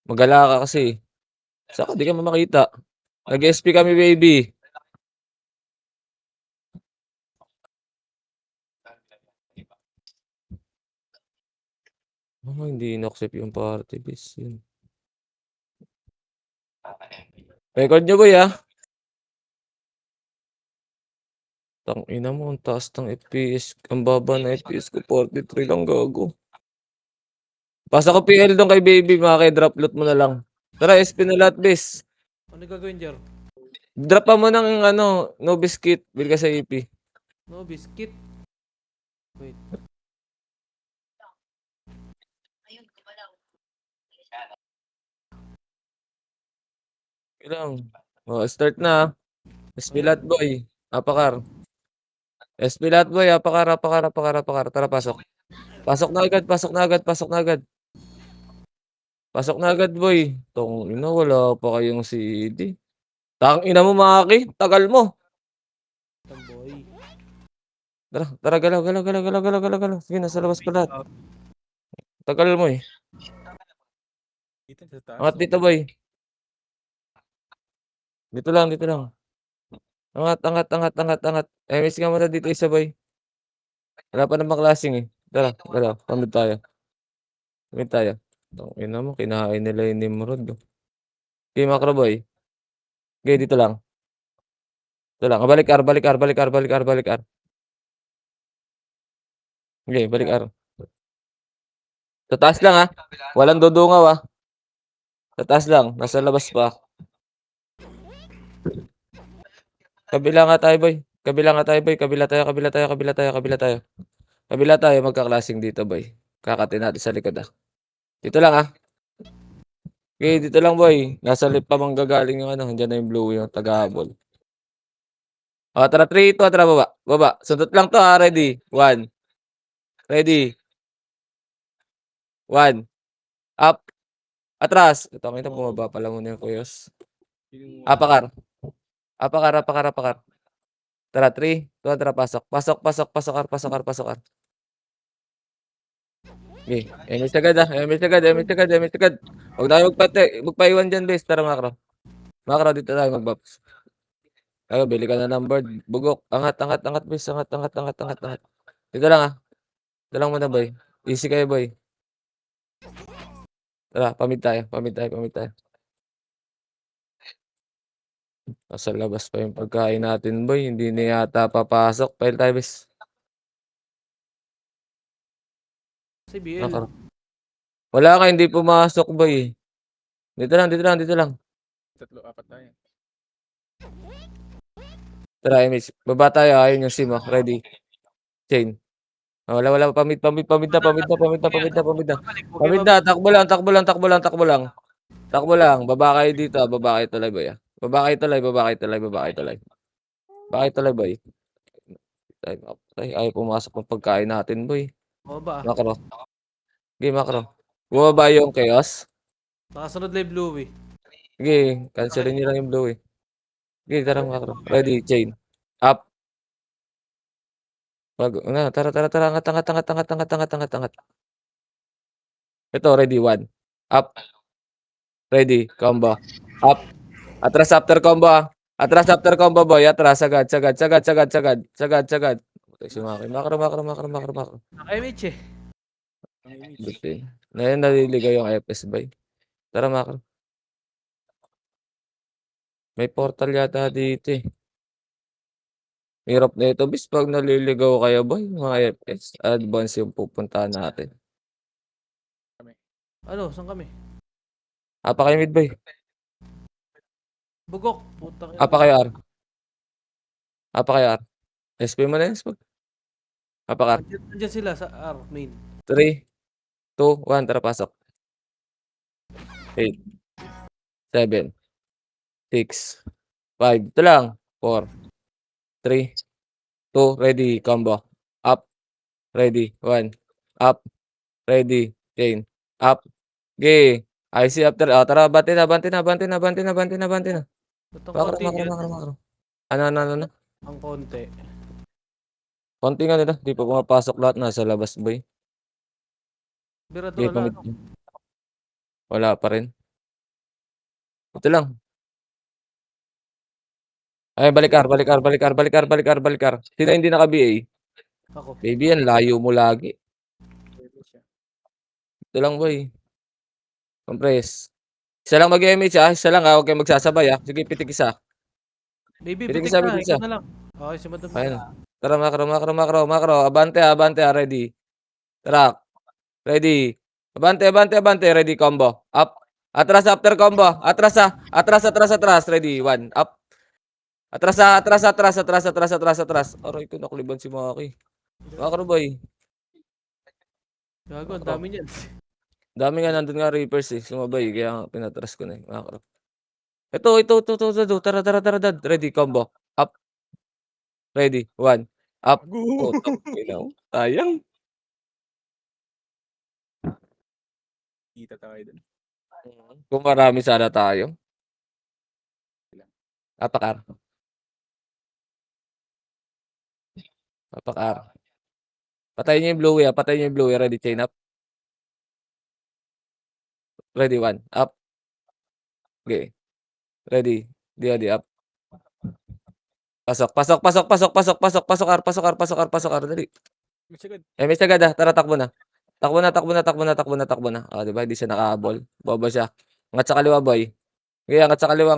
Magala ka kasi. Saka di ka makita. Nag-SP kami baby. Hindi in-accept yung party bis yun. Record nyo boy Tangina mo, ang taas ng FPS. Ang baba ng FPS ko, 43 lang gago. Pasa ko PL doon kay baby, drop loot mo na lang. Tara, SP na lahat, bis. Ano gagawin, Jer? Drop pa mo ng no biscuit. Bil ka sa EP. No biscuit. Wait. Ilang. Start na. SP lahat, boy. Apakar. SP lahat, boy. Apakar. Tara, pasok. Pasok na agad, pasok na agad, pasok na agad. Pasok na agad, boy. Ina, wala pa kayong CD. Ina mo, Maki. Tagal mo. Boy. Tara, galaw. Sige, nasa labas pa lahat. Tagal mo eh. Dito sa taas. Angat dito, boy. Dito lang. Angat. Miss ka muna dito isa, boy. Wala pa namang klaseng eh. Tara, pamid tayo. Ina mo, kinain nila yung Nimrod. Okay, macro boy. Okay, dito lang. Balik R. Okay, balik R. Sa taas lang Walang dudungaw Sa taas lang, nasa labas pa. Kabila tayo, magkaklaseng dito, boy. Kakatin natin sa likod Dito lang Okay, dito lang, boy. Nasa lip pa manggagaling yung Nandiyan na yung blue yung taga-habol. Tara, 3, 2, tara, baba. Sundot lang to ready. 1. Ready. 1. Up. Atras. Ito, bumaba pala muna yung kuyos. Apakar. Tara, 3, 2, tara, pasok. Pasok, R. Okay, MS agad Huwag tayo magpaiwan dyan, bes. Tara, macro. Dito tayo mag-buffs. Bili ka na ng bird. Bugok. Angat, bes. Angat. Dito lang Dito lang muna, boy. Easy kayo, boy. Tara, pamid tayo. Nasa labas pa yung pagkain natin, boy. Hindi na yata papasok. Pail tayo, bes. CBL. Wala ka, hindi pumasok, boy. Dito lang. 3, 4 tayo. Tara, MS. Baba tayo, ayun yung sim, Ready. Chain. Wala. Pamid na. Takbo lang. Baba kayo dito, baba kayo tuloy, boy. Baba kayo tuloy, boy. Ayaw pumasok ng pagkain natin, boy. Baba Macro. Sige, macro. Bumaba yung chaos. Nakasunod lang yung blue Sige, cancelin nyo lang yung blue Sige, tara, macro. Ready, chain. Up. Tara. Angat. Ito, ready, 1. Up. Ready, combo. Up. Atras after combo, boy. Atras, sagad. Si Maki. Macro. Naka-MH Buti. Ngayon naliligaw yung FS, boy. Tara, macro. May portal yata dito Hirap na ito, bis. Pag naliligaw kayo, boy, mga FS, advance yung pupuntahan natin. Saan kami? Apa kayo mid, boy? Bugok. Putang ina. Apa kayo R? SP mo na SP. Apa ka? Nandiyan sila sa R main. 3, 2, 1, tara, pasok. 8, 7, 6, 5, ito lang. 4, 3, 2, ready, combo. Up, ready, 1, up, ready, chain, up, okay. IC after, tara, bante na. Ba't ang Makro. konti dyan? Ano? Ang konti. Konti nga nila, di pa pumapasok lahat, nasa labas, boy. Birador Okay, na pamit. Wala pa rin. Ito lang. Ay, balikar. Sino hindi naka-BA? Ako. Baby yan, layo mo lagi. Pwede siya. Ito lang, boy. Compress. Isa lang mag-MH, ah. Isa lang, ah. Huwag kayong magsasabay, ah. Sige, pitik isa. Baby, Pitik pitik isa, ka. pitik Ikaw isa. na lang. Okay, si Madam. Ayan. Tara, makro. Abante, ah. Ready. Tara. Ready. Abante. Ready, combo. Up. Atras, after combo. Atras. Ready, 1. Up. Atras. Aray ko, nakliban si Maki. Makro, boy. Gago, ang Makro. dami niyan. Dami nga nandun nga Reapers, eh. Sumabay, kaya nga pinatras ko na, eh. Makro. Ito. Tara, dad. Ready, combo. Up. Ready, 1. Up. Gago. Putang ina mo. Sayang. Kita tayo dun. Kung marami sana tayo. Apakar. Patayin niyo yung Bluey, ah. Ready, chain up. Ready, 1. Up. Okay. Ready. DOD up. Pasok, R. Dali. Mas agad. Miss agad, ah. Tara, takbo na. Takbo na. Ah, di ba? Hindi siya nakahabol. Bobo siya. Angat sa kaliwa, boy. Okay, angat sa kaliwa.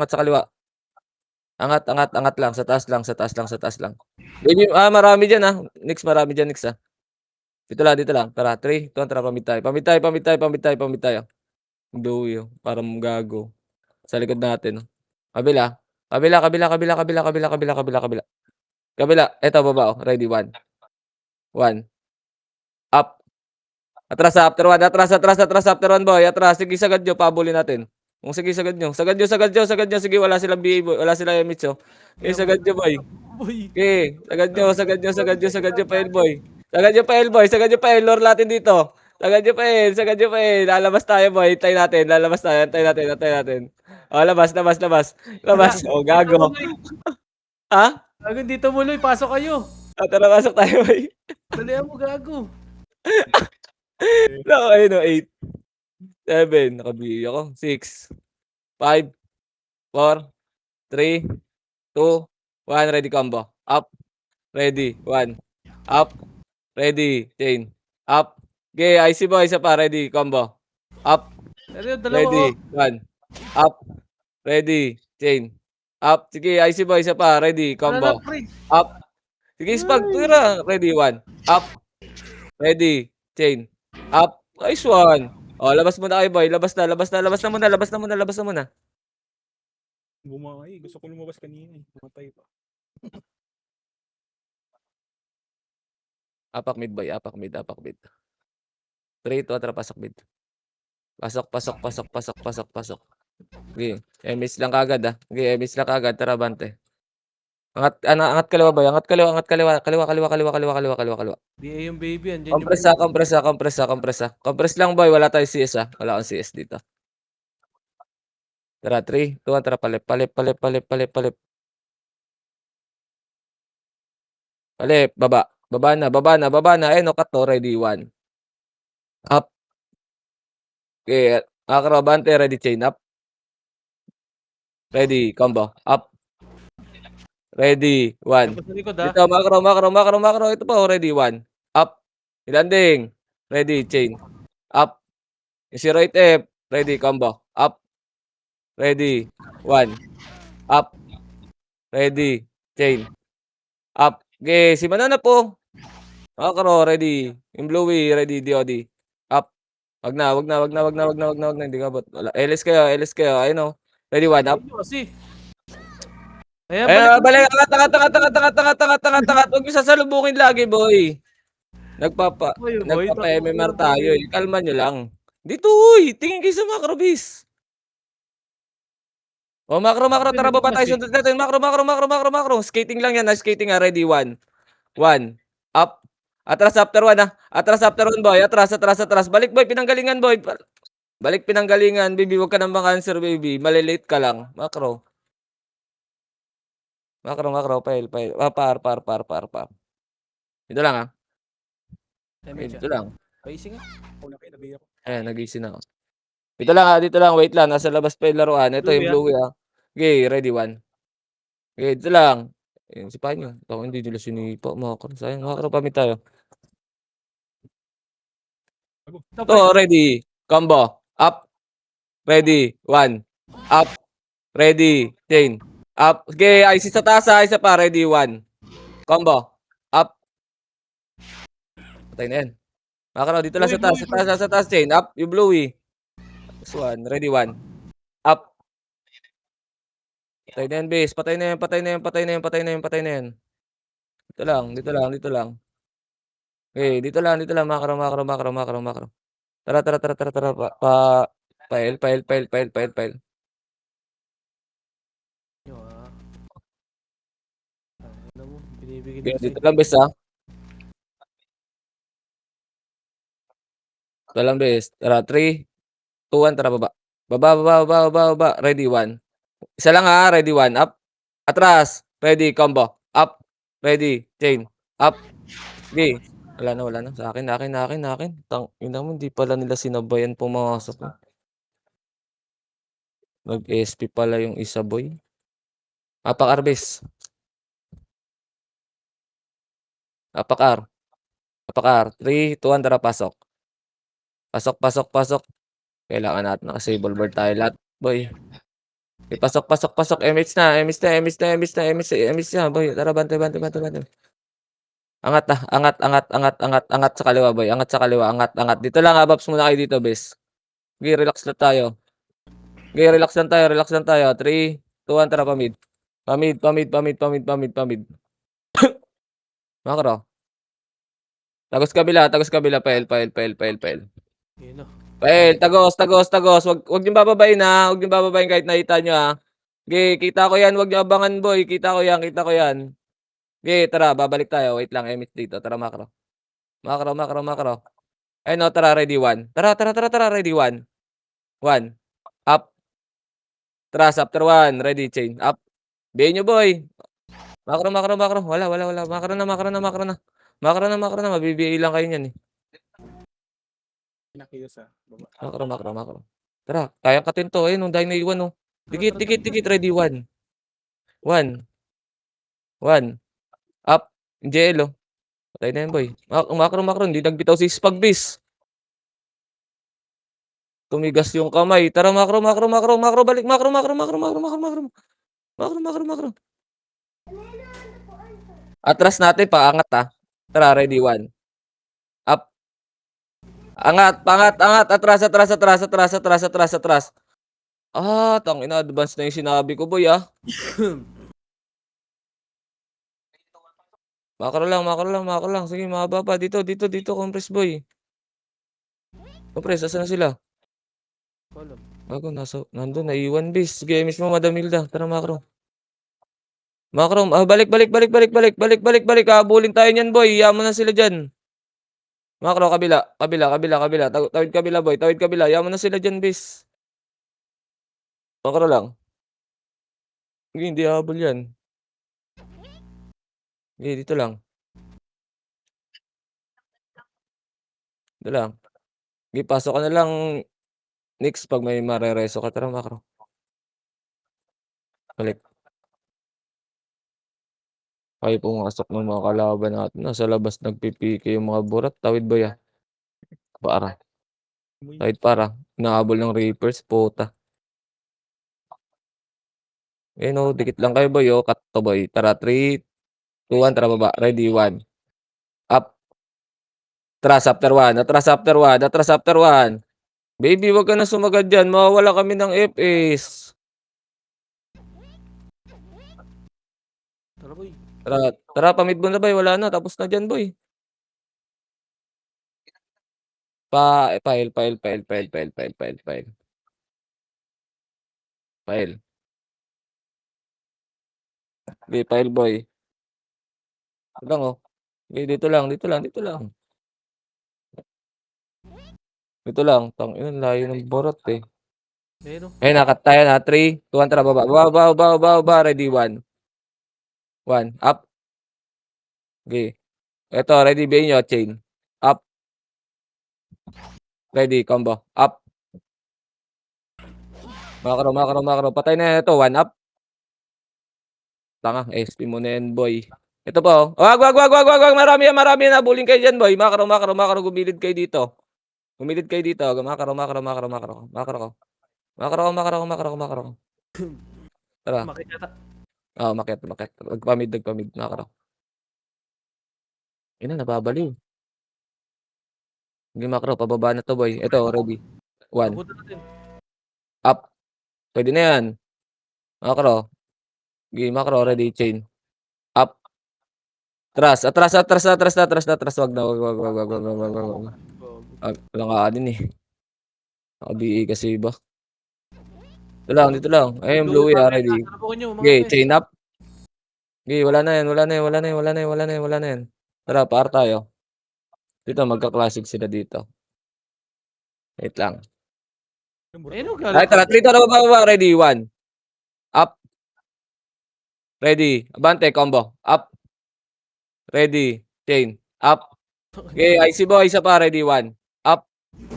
Angat lang. Sa taas lang. Baby, marami dyan, ah. Marami dyan, ah. Dito lang. Tara, 3, 2, 1, tara, pamid tayo. Bluey, oh. Parang gago. Sa likod natin, oh. Kabila. Kabila. Eto, baba, oh. Ready, 1. Up. Atras, after 1. After 1, boy. Atras. Sige, sagad nyo. Pabulin natin. Kung sige, sagad nyo. Sige, wala silang BA, boy. Wala silang MH, oh. Okay, sagad nyo, boy. Boy. Okay, sagad nyo. Pa, L, boy. Lure natin dito. Sagad nyo pa, L. Lalabas tayo, boy. Antayin natin. Oh, labas. Oh, Dito gago. Muloy. Ha? Gago, dito Muloy. Pasok kayo. Tara, pasok tayo, boy. Dalihan mo, gago. No, ayun, oh, 8, 7, naka-BA ako. 6, 5, 4, 3, 2, 1, ready, combo. Up, ready, 1. Up, ready, chain. Up. Okay, IC boy, isa pa, ready, combo. Up, Pero dalawa ko. ready, 1. Up, ready, chain. Up, sige, IC boy, isa pa, ready, Wala lang, combo. pre. Up, sige, spag, tira, ready, 1. Up, ready, chain. Up, nice one. Oh, labas muna kayo, boy. Labas na muna. Bumangay. Gusto ko lumabas kanina eh. Pumatay pa. Apak mid, boy. Apak mid. 3, 2, tara, pasok mid. Pasok. Okay, MS lang kagad, ah. Okay, MS lang kagad. Tara, bante. Angat kaliwa, boy. Angat kaliwa. Kaliwa. BA yung baby. Andyan yung Compress, ah. Compress lang, boy. Wala tayong CS, ah. Wala akong CS dito. Tara, 3, 2, 1, tara, palip. Palip, baba. Baba na. Ayun, cut to. Ready, 1. Up. Okay, bante. Ready, chain up. Ready, combo. Up. Ready, 1. Tapos sa likod, ha. Dito, macro. Ito pa, ready, 1. Up. Landing. Ready, chain. Up. Yung 08 F. Ready, combo. Up. Ready, 1. Up. Ready, chain. Up. Okay, si Manana po. Macro, ready. Yung Bluey, ready, DOD. Up. Wag na. Hindi ka bot. Wala. LS kayo. Ayun, oh. Ready, 1. Up. Ayun kasi. Ayan, Ayan, balik. balik. Angat. Huwag niyo sasalubungin lagi, boy. Boy, boy. Takbo Nagpapa-MMR kayo, tayo, boy. eh. Kalma niyo lang. Dito, uy. Tingin kayo sa macrobis. Oh, macro. Tara, baba tayo. Sundot natin. Macro. Skating lang yan. Skating, ah. Ready, 1. Up. Atras after 1, ah. Atras after 1, boy. Atras. Balik, boy. Pinanggalingan, boy. Balik pinanggalingan, baby. Huwag ka nang bang-answer, baby. Malilate ka lang. Macro. Pail. Par. Dito lang, ah. MH, Dito lang. Pacing, ha. Ako na kayo. Nabi ako. Ayan, nagising na ako. Dito lang, wait lang, nasa labas pa yung laruan. Ito yung Bluey, Bluey, Okay, ready, 1. Okay, dito lang. Ayun, sipahin niyo. Tangina, hindi nila sinipa, makakaro. Sayang, makakaro pa mid tayo. Ito, pre. To, ready, combo, up, ready, 1, up, ready, chain, up. Okay, IC sa taas, isa pa, ready, 1, combo, up. Patay na yan. Makakaro, dito lang Bluey, sa taas, Bluey, sa taas, sa taas, chain, up, yung Bluey. This one, ready, 1, up. Patay na yan, base. Patay na yan, patay na yan, patay na yan, patay na yan, patay na yan. Dito lang, dito lang, dito lang. Okay, dito lang, makakaro, makakaro, makakaro, makakaro, makakaro. Tara, tara, tara, tara, tara, pail, pail, pail, pail, pail, pail. Nyo, Ano mo, binibigyan Okay, nila sa dito lang, base, invade. Dito lang, base. Tara, 3, 2, 1, tara, baba. Baba, baba, baba, baba, baba. Ready, 1. Isa lang ready, 1. Up. Atras. Ready, combo. Up. Ready, chain. Up. Okay. Wala na, wala na. Sa akin, akin, akin, akin. Ina mo, hindi pala nila sinabayan pumasok. Nag-SP pala yung isa, boy. Apak-arbis. Apak-ar. Apak-ar. 3, 2, 1, tara, pasok. Pasok, pasok, pasok. Kailangan natin naka-sable board tayo lahat, boy. Okay, pasok, pasok, pasok. MH na, MH na, MH na, MH na, MH na, MH na, boy. Tara, bante, bante, bante, bante. Angat angat, angat, angat, angat, angat sa kaliwa, boy. Angat sa kaliwa, angat, angat. Dito lang, Babs muna kayo dito, bes. Okay, relax lang tayo. Okay, relax lang tayo, relax lang tayo. 3, 2, 1, tara, pamid. Pamid, pamid, pamid, pamid, pamid, pamid. Makro. Tagos kabila, pael, pael, pael, pael, pael. Yun, Pael, tagos, tagos, tagos. Wag niyo bababain, Wag niyo bababain kahit nakita niyo, Okay, kita ko yan, wag niyo abangan, boy. Kita ko yan, kita ko yan. Okay, tara, babalik tayo. Wait lang, emit dito. Tara, makro. Makro, makro, makro. Ayun, tara, ready, 1. Tara, tara, tara, tara, ready, 1. 1. Up. Tras after 1. Ready, chain. Up. Bihin nyo, boy. Makro, makro, makro. Wala, wala, wala. Makro na, makro na, makro na. Makro na, makro na. Mabibigay lang kayo niyan, Pinakilos baba. Makro, makro, makro. Tara, kaya katin to. Ayun, dahil na iwan, Tara, Dikit, tara, dikit, tara. dikit. Ready, 1. 1. 1. Up. JL, Patay na yan, boy. Makro, makro. Hindi nagbitaw si Spagbis. Tumigas yung kamay. Tara, makro, makro, makro, makro. Balik, makro, makro, makro, makro, makro, makro. Makro, makro, makro. Atras natin, paangat, Tara, ready, 1. Up. Angat, pangat, angat, atras, atras, atras, atras, atras, atras, atras. Tangina, advance na yung sinabi ko, boy, Makro lang, makro lang, makro lang. Sige, mababa. Dito, dito, dito, compress, boy. Compress, asan na sila? Alam. Nandun, naiwan, base. Sige, miss mo, Madam Hilda. Tara, makro. Makro, balik, balik, balik, balik, balik, balik, balik, balik. Habulin tayo niyan, boy. Yaman na sila dyan. Makro, kabila, kabila, kabila, kabila. Tawid kabila, boy. Tawid kabila. Yaman na sila dyan, base. Makro lang. Sige, hindi habol yan. Sige, dito lang. Dito lang. Sige, pasok ka na lang. Next, pag may marereso ka. Tara, makro. Balik. Ayaw pumasok ng mga kalaban natin. Nasa labas nagpipike yung mga burat. Tawid ba ya? Para. Tawid para. Inahabol ng Reapers. Puta. No, dikit lang kayo, boy. Cut to, boy. Tara, 3, 2, 1. Tara, baba. Ready, 1. Up. Atras after 1. Atras after 1. Atras after 1. Baby, wag ka na sumagad dyan. Mawawala kami ng FS. Tara, boy. Tara, tara, pamid mo na, boy. Wala na. Tapos na dyan, boy. File, file, file, file, file, file, file, file. File. Okay, file, boy. Ito lang, Okay, dito lang, dito lang, dito lang. Dito lang. Tangina, layo ng borot, Ayun, Ayun, nakat tayo na. 3, 2, 1, tara, baba. Baba, baba, baba, baba. Ready, 1. 1. Up. Okay. Eto, ready, ba nyo? Chain. Up. Ready, combo. Up. Makro. Patay na ito. 1 up. Tanga. SP mo na yan, boy. Ito po. Wag. Marami yan. Nabuling kayo dyan, boy. Makro. Gumilid kayo dito. Makro. Tara. Makit yata. Umakyat. Nagpamid. Makro. Ina, nababaliw. Hindi makro. Pababa na to, boy. Ito, ready. 1. Abutan natin. Up. Pwede na yan. Makro. Makro. Ready. Chain. Up. Atras. Wag na. Wag. Walang kaanin eh. Naka-BA kasi iba. Dito lang. Ayun, Bluey, ready. Okay, chain up. Okay, wala na yan. Tara, paar tayo. Dito, magka-classic sila dito. Wait lang. Ayun, Ay, tara, 3 to na baba. Ready, 1. Up. Ready. Abante, combo. Up. Ready. Chain. Up. Okay, IC boy, isa pa. Ready, 1. Up.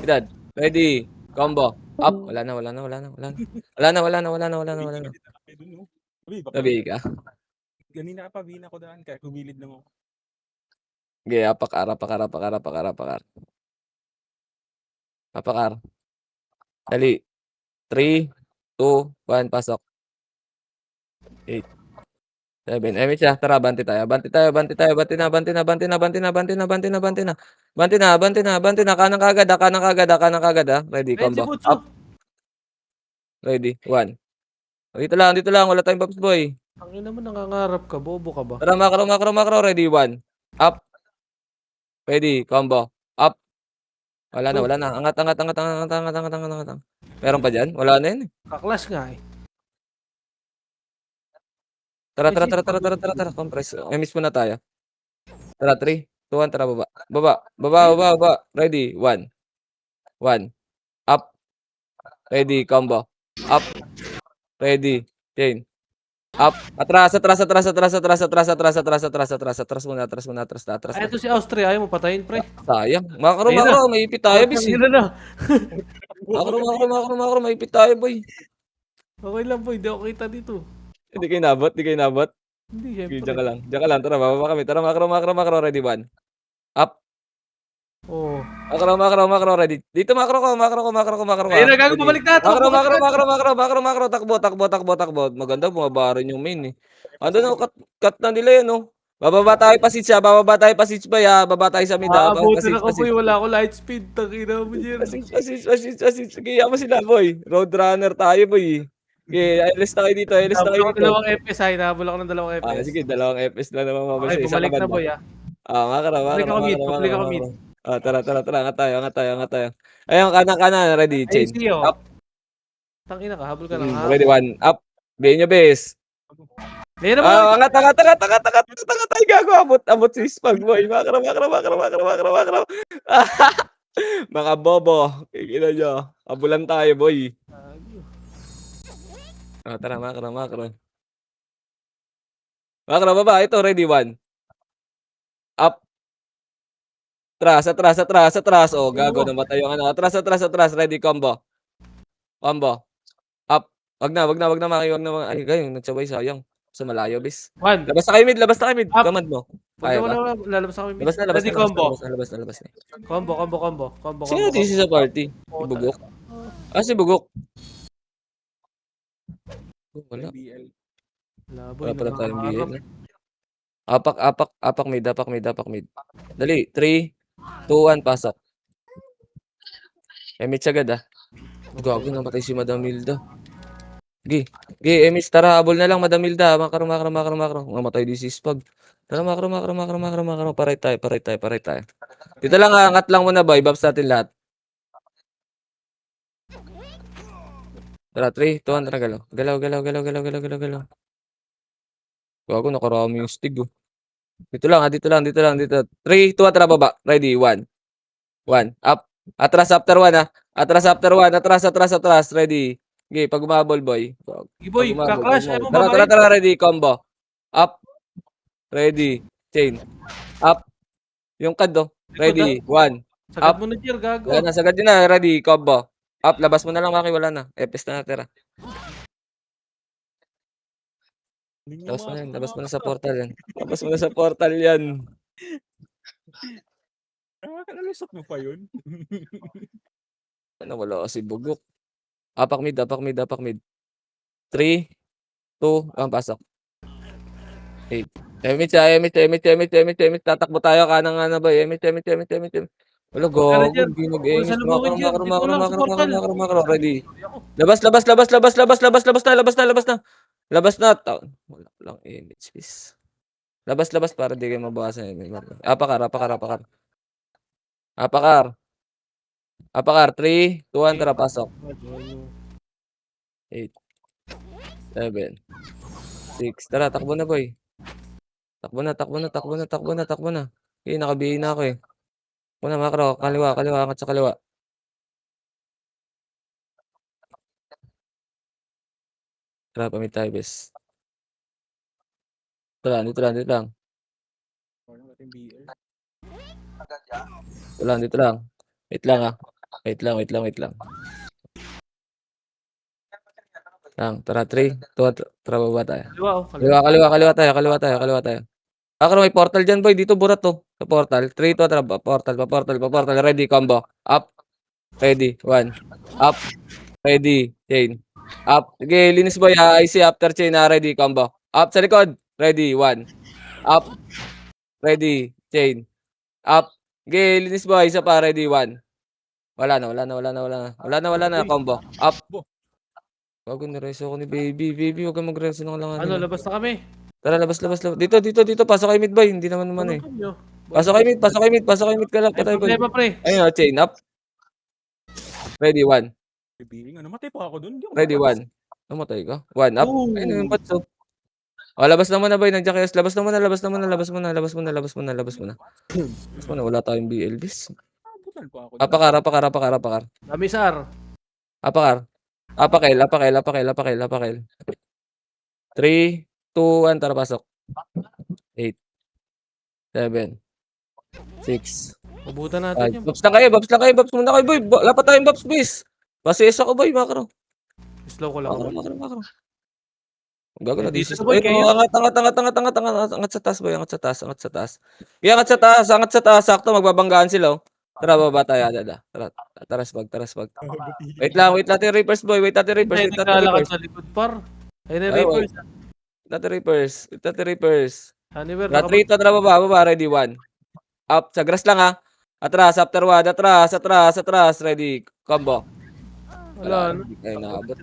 Edad. Ready. Combo. Up. Wala na. Sabi ka. Ganina ka pa, bina ko daan. Kaya kumilid lang ako. Okay, apakar. Dali. 3, 2, 1, pasok. 8, 7. Siya. Tara, banti tayo. Banti na. Kanan kagad. Ready, Ayun, si combo. Butsu. Up. Ready, 1. Dito lang. Wala tayong pops, boy. Ang ina mo, nangangarap ka. Bobo ka ba? Tara, makro. Ready, 1. Up. Ready, combo. Up. Wala na. Angat. Meron pa dyan? Wala na yun eh. Kaklas nga eh. Tara. Compress. Miss muna tayo. Tara, 3, 2, 1. Tara, baba. Ready, 1. Up. Ready, combo. Up. Ready, chain. Up. Atras muna. Ay, ito si Austria. Ayaw mo patayin, pre. Sayang. Makro. Ayun na. Maipit tayo, bis. Ayun na. Makro. Maipit tayo, boy. Okay lang po, hindi ako kita dito. Hindi kayo nabot. Hindi, Okay, syempre. diyan ka lang. Tara, bababa kami. Tara, makro. Ready, 1. Up. Oo. Makro. Ready. Dito, makro ko. Ayun na, gago, Ready. pabalik na. Makro. Maganda, bumaba rin yung main eh. Ando na, cut na nila yun, oh. Bababa tayo pa seats, Baba tayo sa mid, Aabutin ako, boy. Wala ako light speed. Takina mo, Jer. Pasits. Sige, mo sila, boy. Roadrunner tayo, boy. Okay, alis na kayo dito. Habol ako ng dalawang FPS, ha. Habol ako ng dalawang FPS. Sige, 2 FPS na naman Okay, mabasa. Isa bumalik ka na, banda. boy, ha. Makro. Public ako mid. Tara. Angat tayo. Ayun, kanan. Ready, Ayun, chain. siyo. Up. Tangina ka, habol ka lang, ha. Ready, 1. Up. Bihin nyo, bes. Ayun na, Angat tayo, gago. Abot si Spag, boy. Makro. Mga bobo. Kikita nyo. Abulan tayo, boy. Tara, makro. Makro, baba. Ito, ready, 1. Up. Atras. Oh, gago, namatay yung ano. Atras. Ready, combo. Up. Wag na, Maki. Ay, gayo, nagsabay, sayang. Sa malayo, bis. 1. Labas na kayo mid. Up. Command mo. Kaya ba? Wala. Lalabas ako mid. Labas na. Ready, combo. Labas na. Combo. Sino DC sa party? Si Bugok? Si Bugok. Wala. BL. Laboy, Wala pala tayong nangangarap. BL. Apak mid. Dali, 3, 2, 1, pasok. Emits agad, Gago, namatay si Madam Milda. Gi, Emits, tara, habol na lang, Madam Milda. Makro. Namatay di si Spag. Tara, makro. Paray tayo. Dito lang, angat lang muna, boy. Babs natin lahat. Tara, 3, 2, 1, tara, galaw. Gago, nakarami yung stig, Dito lang. 3, 2, 1, tara, baba. Ready, 1. Up. Atras after 1, Atras. Ready. Okay, pag umabol, boy. Boy, kaklash. Ayaw mo Tara, ready, combo. Up. Ready. Chain. Up. Yung kad, Ready, 1. Sagad mo na, Jer, gago. Sagad din na. Ready, combo. Up, labas mo na lang, Maki, wala na. Epes na natira. Hindi Labas mo na yan, masok labas mo na sa nakakatawa. portal yan. Labas mo na sa portal yan. Nakakalusot mo pa yun. Ano, wala kasi bugok. Apak mid, apak mid, apak mid. 3, 2, pasok. 8. Emit. Tatakbo tayo, kanang nga na ba? Emit. Wala, Kaya gago, Jer, hindi huwag mo nag-engage. salubungin, Jer. Dito lang sa portal. Makro. Ready. Labas na. Labas na. Wala lang image, please. Labas para di kayo mabawasan. Apakar. Apakar, 3, 2, 1, tara, pasok. 8, 7, 6. Tara, takbo na, boy. Takbo na. Okay, nakabihin na ako eh. Takbo na, makro. Kaliwa, angat sa kaliwa. Tara, pamit tayo, bes. Dito lang. Parang ating BL. Dito lang. Wait lang ah. Wait lang. Tara, 3, 2, 1, tara, baba tayo. Kaliwa, oh. Kaliwa. Kaliwa tayo. Akro, may portal dyan, boy. Dito, burat to. Sa portal. 3, 2, tara, portal. Ready, combo. Up. Ready, 1. Up. Ready, chain. Up. Sige, linis boy ha. I see after chain ha. Ready, combo. Up sa likod. Ready, 1. Up. Ready, chain. Up. Sige, linis boy. Isa pa. Ready, 1. Wala na. Combo. Up. Bago nireso ko ni baby. Baby, huwag kang magreso ng Ano, alanganin. labas na kami. Tara, labas. Dito. Pasok kayo mid boy. Hindi naman Ano eh. kami, oh? Pasok kayo mid. Ka lang. Ay, Patay boy. problema, pre. Ayun o, chain. Up. Ready, 1. Bibiling. Namatay pa ako doon. Hindi ako Ready, namatay. 1. Namatay ka. 1. Up. Oh. Ayun yung batso. Oh, labas na muna boy. Nandiyan kayo. Labas na muna. Wala tayong BL bis. Nabutan pa ako doon. Apakar. Dami, Sar. Apakel. 3, 2, 1. Tara, pasok. 8, 7, 6, Ubutan natin 5. yung Babs lang kayo. Babs muna kayo boy. Lapat tayong babs bis. Basis ako boy. Makro. slow ko lang. Makro. Gago na Dito disis. na, boy, Ayun, kayo. angat sa taas boy. Angat sa taas. Angat sa taas. Sakto, magbabanggaan sila. Tara, baba tayo. Tara. Taras bag. Wait lang. Yung reapers boy. Wait natin Ay, naglalakad sa likod, par. Ayun na, Reapers. Wait natin reapers. Haniwer, Tara, 3 to. Tara, baba. Ready, 1. Up. Sa grass lang ha. Atras, after 1. Atras. Ready. Combo. Wala, no? Hindi kayo nakabot.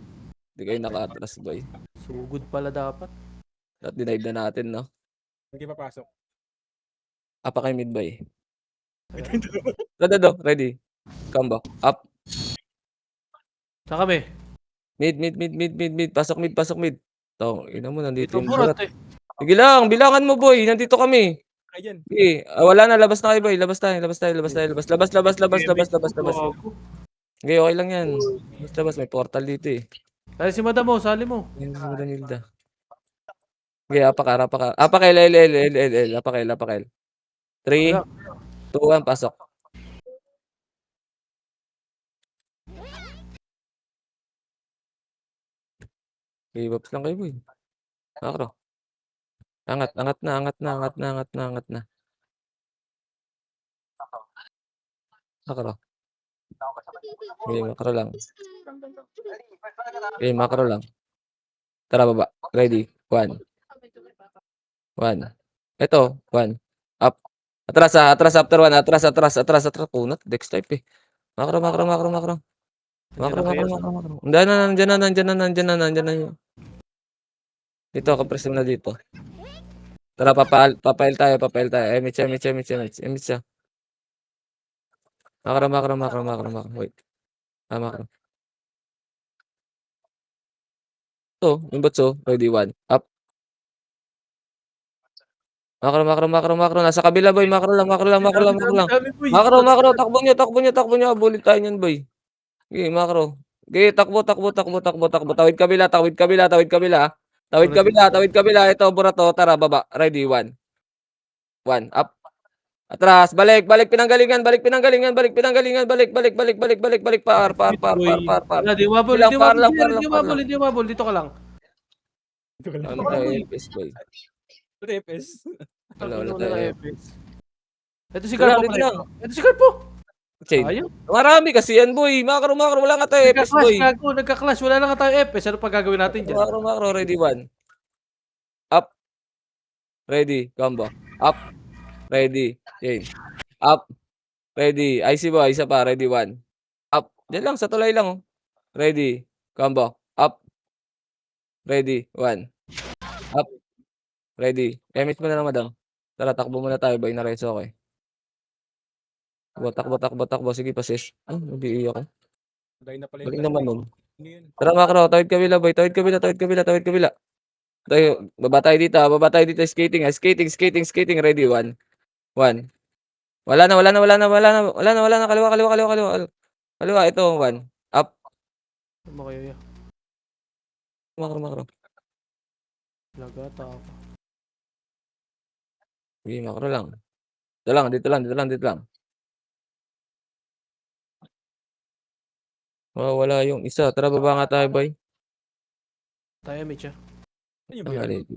Hindi kayo naka-atras boy. Sugod pala dapat. At denied na natin, no? Hindi papasok. Apa kay mid boy. Ito yung dalawa. Dado. Ready. Combo. Up. Saan kami? Mid. Pasok mid. To, ina mo, nandito Dito, yung burat, burat. eh. Sige lang, bilangan mo boy. Nandito kami. Ayan. Sige, wala na. Labas na kayo boy. Labas tayo. Labas. Gago. Sige, okay lang yan. Labas. May portal dito eh. Kaya si madam mo, sali mo. Ayun, Nilda. Sige, apakar. Apakil, L. Apakil. 3, 2, 1, pasok. Okay, babs lang kayo boy. Makro. Angat na. Makro. Okay, makro lang. Tara, baba. Ready. 1. Ito, 1. Up. Atras after 1. Atras. Punat. Dex type eh. Makro. Nandiyan na. Dito, compress mo na dito. Tara, papail tayo. Emit siya. Makro. Wait. Makro. Ito, yung batso. Ready, 1. Up. Makro. Nasa kabila, boy. Makro lang. Dami, boy. Takbo nyo. Bulit tayo nyan, boy. Okay, makro. Okay, takbo. Tawid kabila. Ito, burato. Tara, baba. Ready, 1. Up. Atras, balik, pinanggalingan, balik, par, Boy. par. Wala, di umabol, Sige lang, par lang, par hindi lang, par umabol, lang. hindi umabol. Dito ka lang. Ito ka lang. Wala Dito ka lang, boy. tayo FPS, boy. Repes. Wala Wala tayo na FPS. FS. Ito si Dito lang, Garpo dito pala. lang. Ito si Garpo. Chain. Ayaw. Marami kasi yan, boy. Makro, wala nga tayo FPS, Nagka-clash, boy. gago. Nagka-clash. Wala na nga tayo FS. Ano pa gagawin natin dyan? Makro, ready, 1. Up, ready, combo. Up, ready, chain. Up, ready. IC boy, isa pa, ready, 1. Up, diyan lang, sa tulay lang, oh. Ready, combo. Up, ready, 1. Up, ready. Emit mo na lang, madam. Tara, takbo muna tayo, boy, na reso, okay. Takbo. Sige, pasis. Ay, nag-iiyak ako. Dahil na pala yung Galing last naman night. nun. Ano yun? Tara, makro, tawid kabila, boy. Tawid kabila. Tayo, baba tayo dito. Skating, ready, 1. 1. Wala na. Kaliwa, ito, 1. Up, Makaya. makro. Lagata ako. Sige, makro lang. Dito lang. Wala yung isa. Tara, baba nga tayo, boy. Tayo, Mitch, ah. Ano yung Ang BR? galing.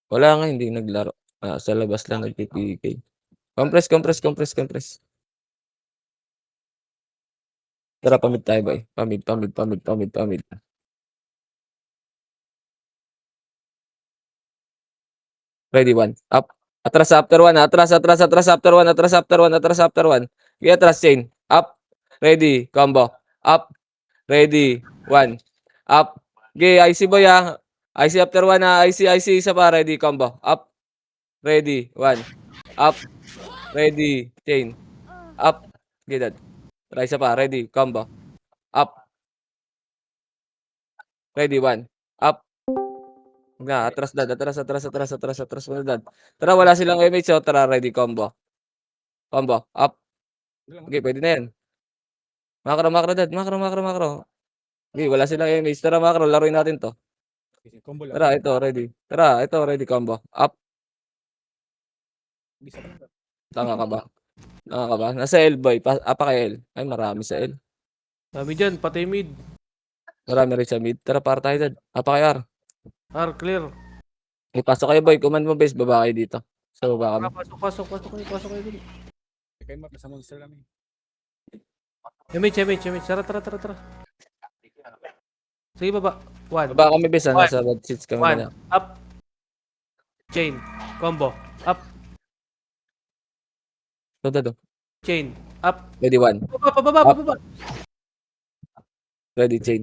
Wala nga, hindi naglaro. Sa labas lang nag-PPK. Compress. Tara, pamid tayo, boy. Pamid. Ready, 1. Up. Atras after 1. Atras after 1. Okay, atras, chain. Up. Ready, combo. Up. Ready, 1. Up. Okay, IC boy, IC after 1, IC, isa pa. Ready, combo. Up. Ready, 1. Up. Ready, chain. Up. Okay, dad. Try isa pa. Ready, combo. Up. Ready, 1. Up. Atras, dad. Atras muna, dad. Tara, wala silang MH, so tara, ready, combo. Up. Wala lang. Okay, pwede na yan. Makro, dad. Makro. Okay, wala silang MH. Tara, makro, laruin natin to. Combo lang. Tara, ito, ready. Tara, ito, ready, combo. Up. Isa pa. Tanga ka ba? Nasa L, boy. Apa kay L? Ay, marami sa L. Dami dyan, pati mid. Marami rin sa mid. Tara, para tayo, dad. Apa kay R? R, clear. Ipasok kayo, boy. Command mo, base. Baba kayo dito. Sa baba kami. Pasok kayo dun. Kaya map, nasa monster lang eh. Mitch. Tara. Sige, baba. 1. Baba kami, base. Nasa bad seats kami 1. na. Up. Chain. Combo. Up. Ito, dad. Chain. Up. Ready, 1. Pababa. Ready, chain.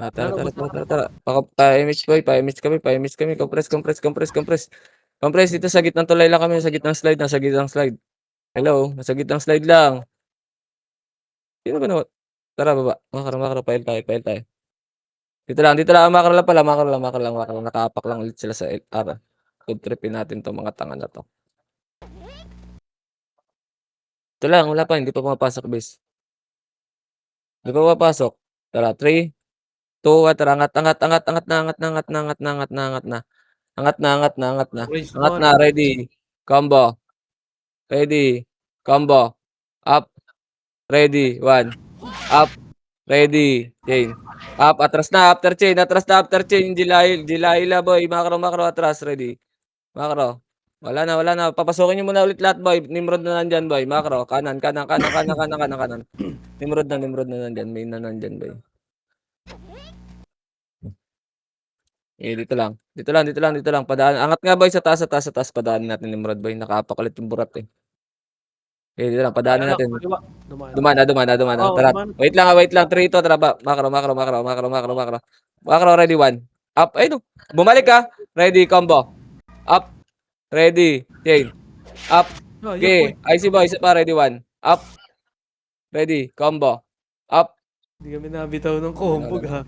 Tara. Ano, Pa-MH, boy. Pa-MH kami. Compress. Compress. Dito sa gitnang tulay lang kami. Sa gitnang slide. Nasa gitnang slide. Hello. Nasa gitnang slide lang. Sino ba naman? Tara, baba. Makro. Pail tayo. Dito lang. Makro lang pala. Nakaapak lang ulit sila sa LR. Good tripin natin to mga tanga na to. Ito lang. Wala pa. Hindi pa pumapasok, base. Hindi pa pumapasok. Tara, 3, 2, tara. Angat na. Angat na. Ready. Combo. Up. Ready. 1. Up. Ready. Chain. Up. Atras na. After chain. Jilaila, boy. Makro. Atras. Ready. Makro. Wala na. Papasukin nyo muna ulit lahat, boy. Nimrod na nandyan, boy. Makro. Kanan. Nimrod na nandyan. Main na nandyan, boy. Dito lang. Padaan. Angat nga, boy, sa taas. Padaanin natin Nimrod, boy. Nakapakalit yung burat, eh. Dito lang. Padaanin natin. Dumana. Oo, Tara. dumana. Wait lang. 3 to. Tara ba. Makro. Makro, ready, 1. Up. Ay, no. Bumalik, ka. Ready, combo. Up. Ready. Chain. Up. Okay. IC boy. Isa pa. Ready, 1. Up. Ready. Combo. Up. Hindi kami nabitaw ng combo, ha.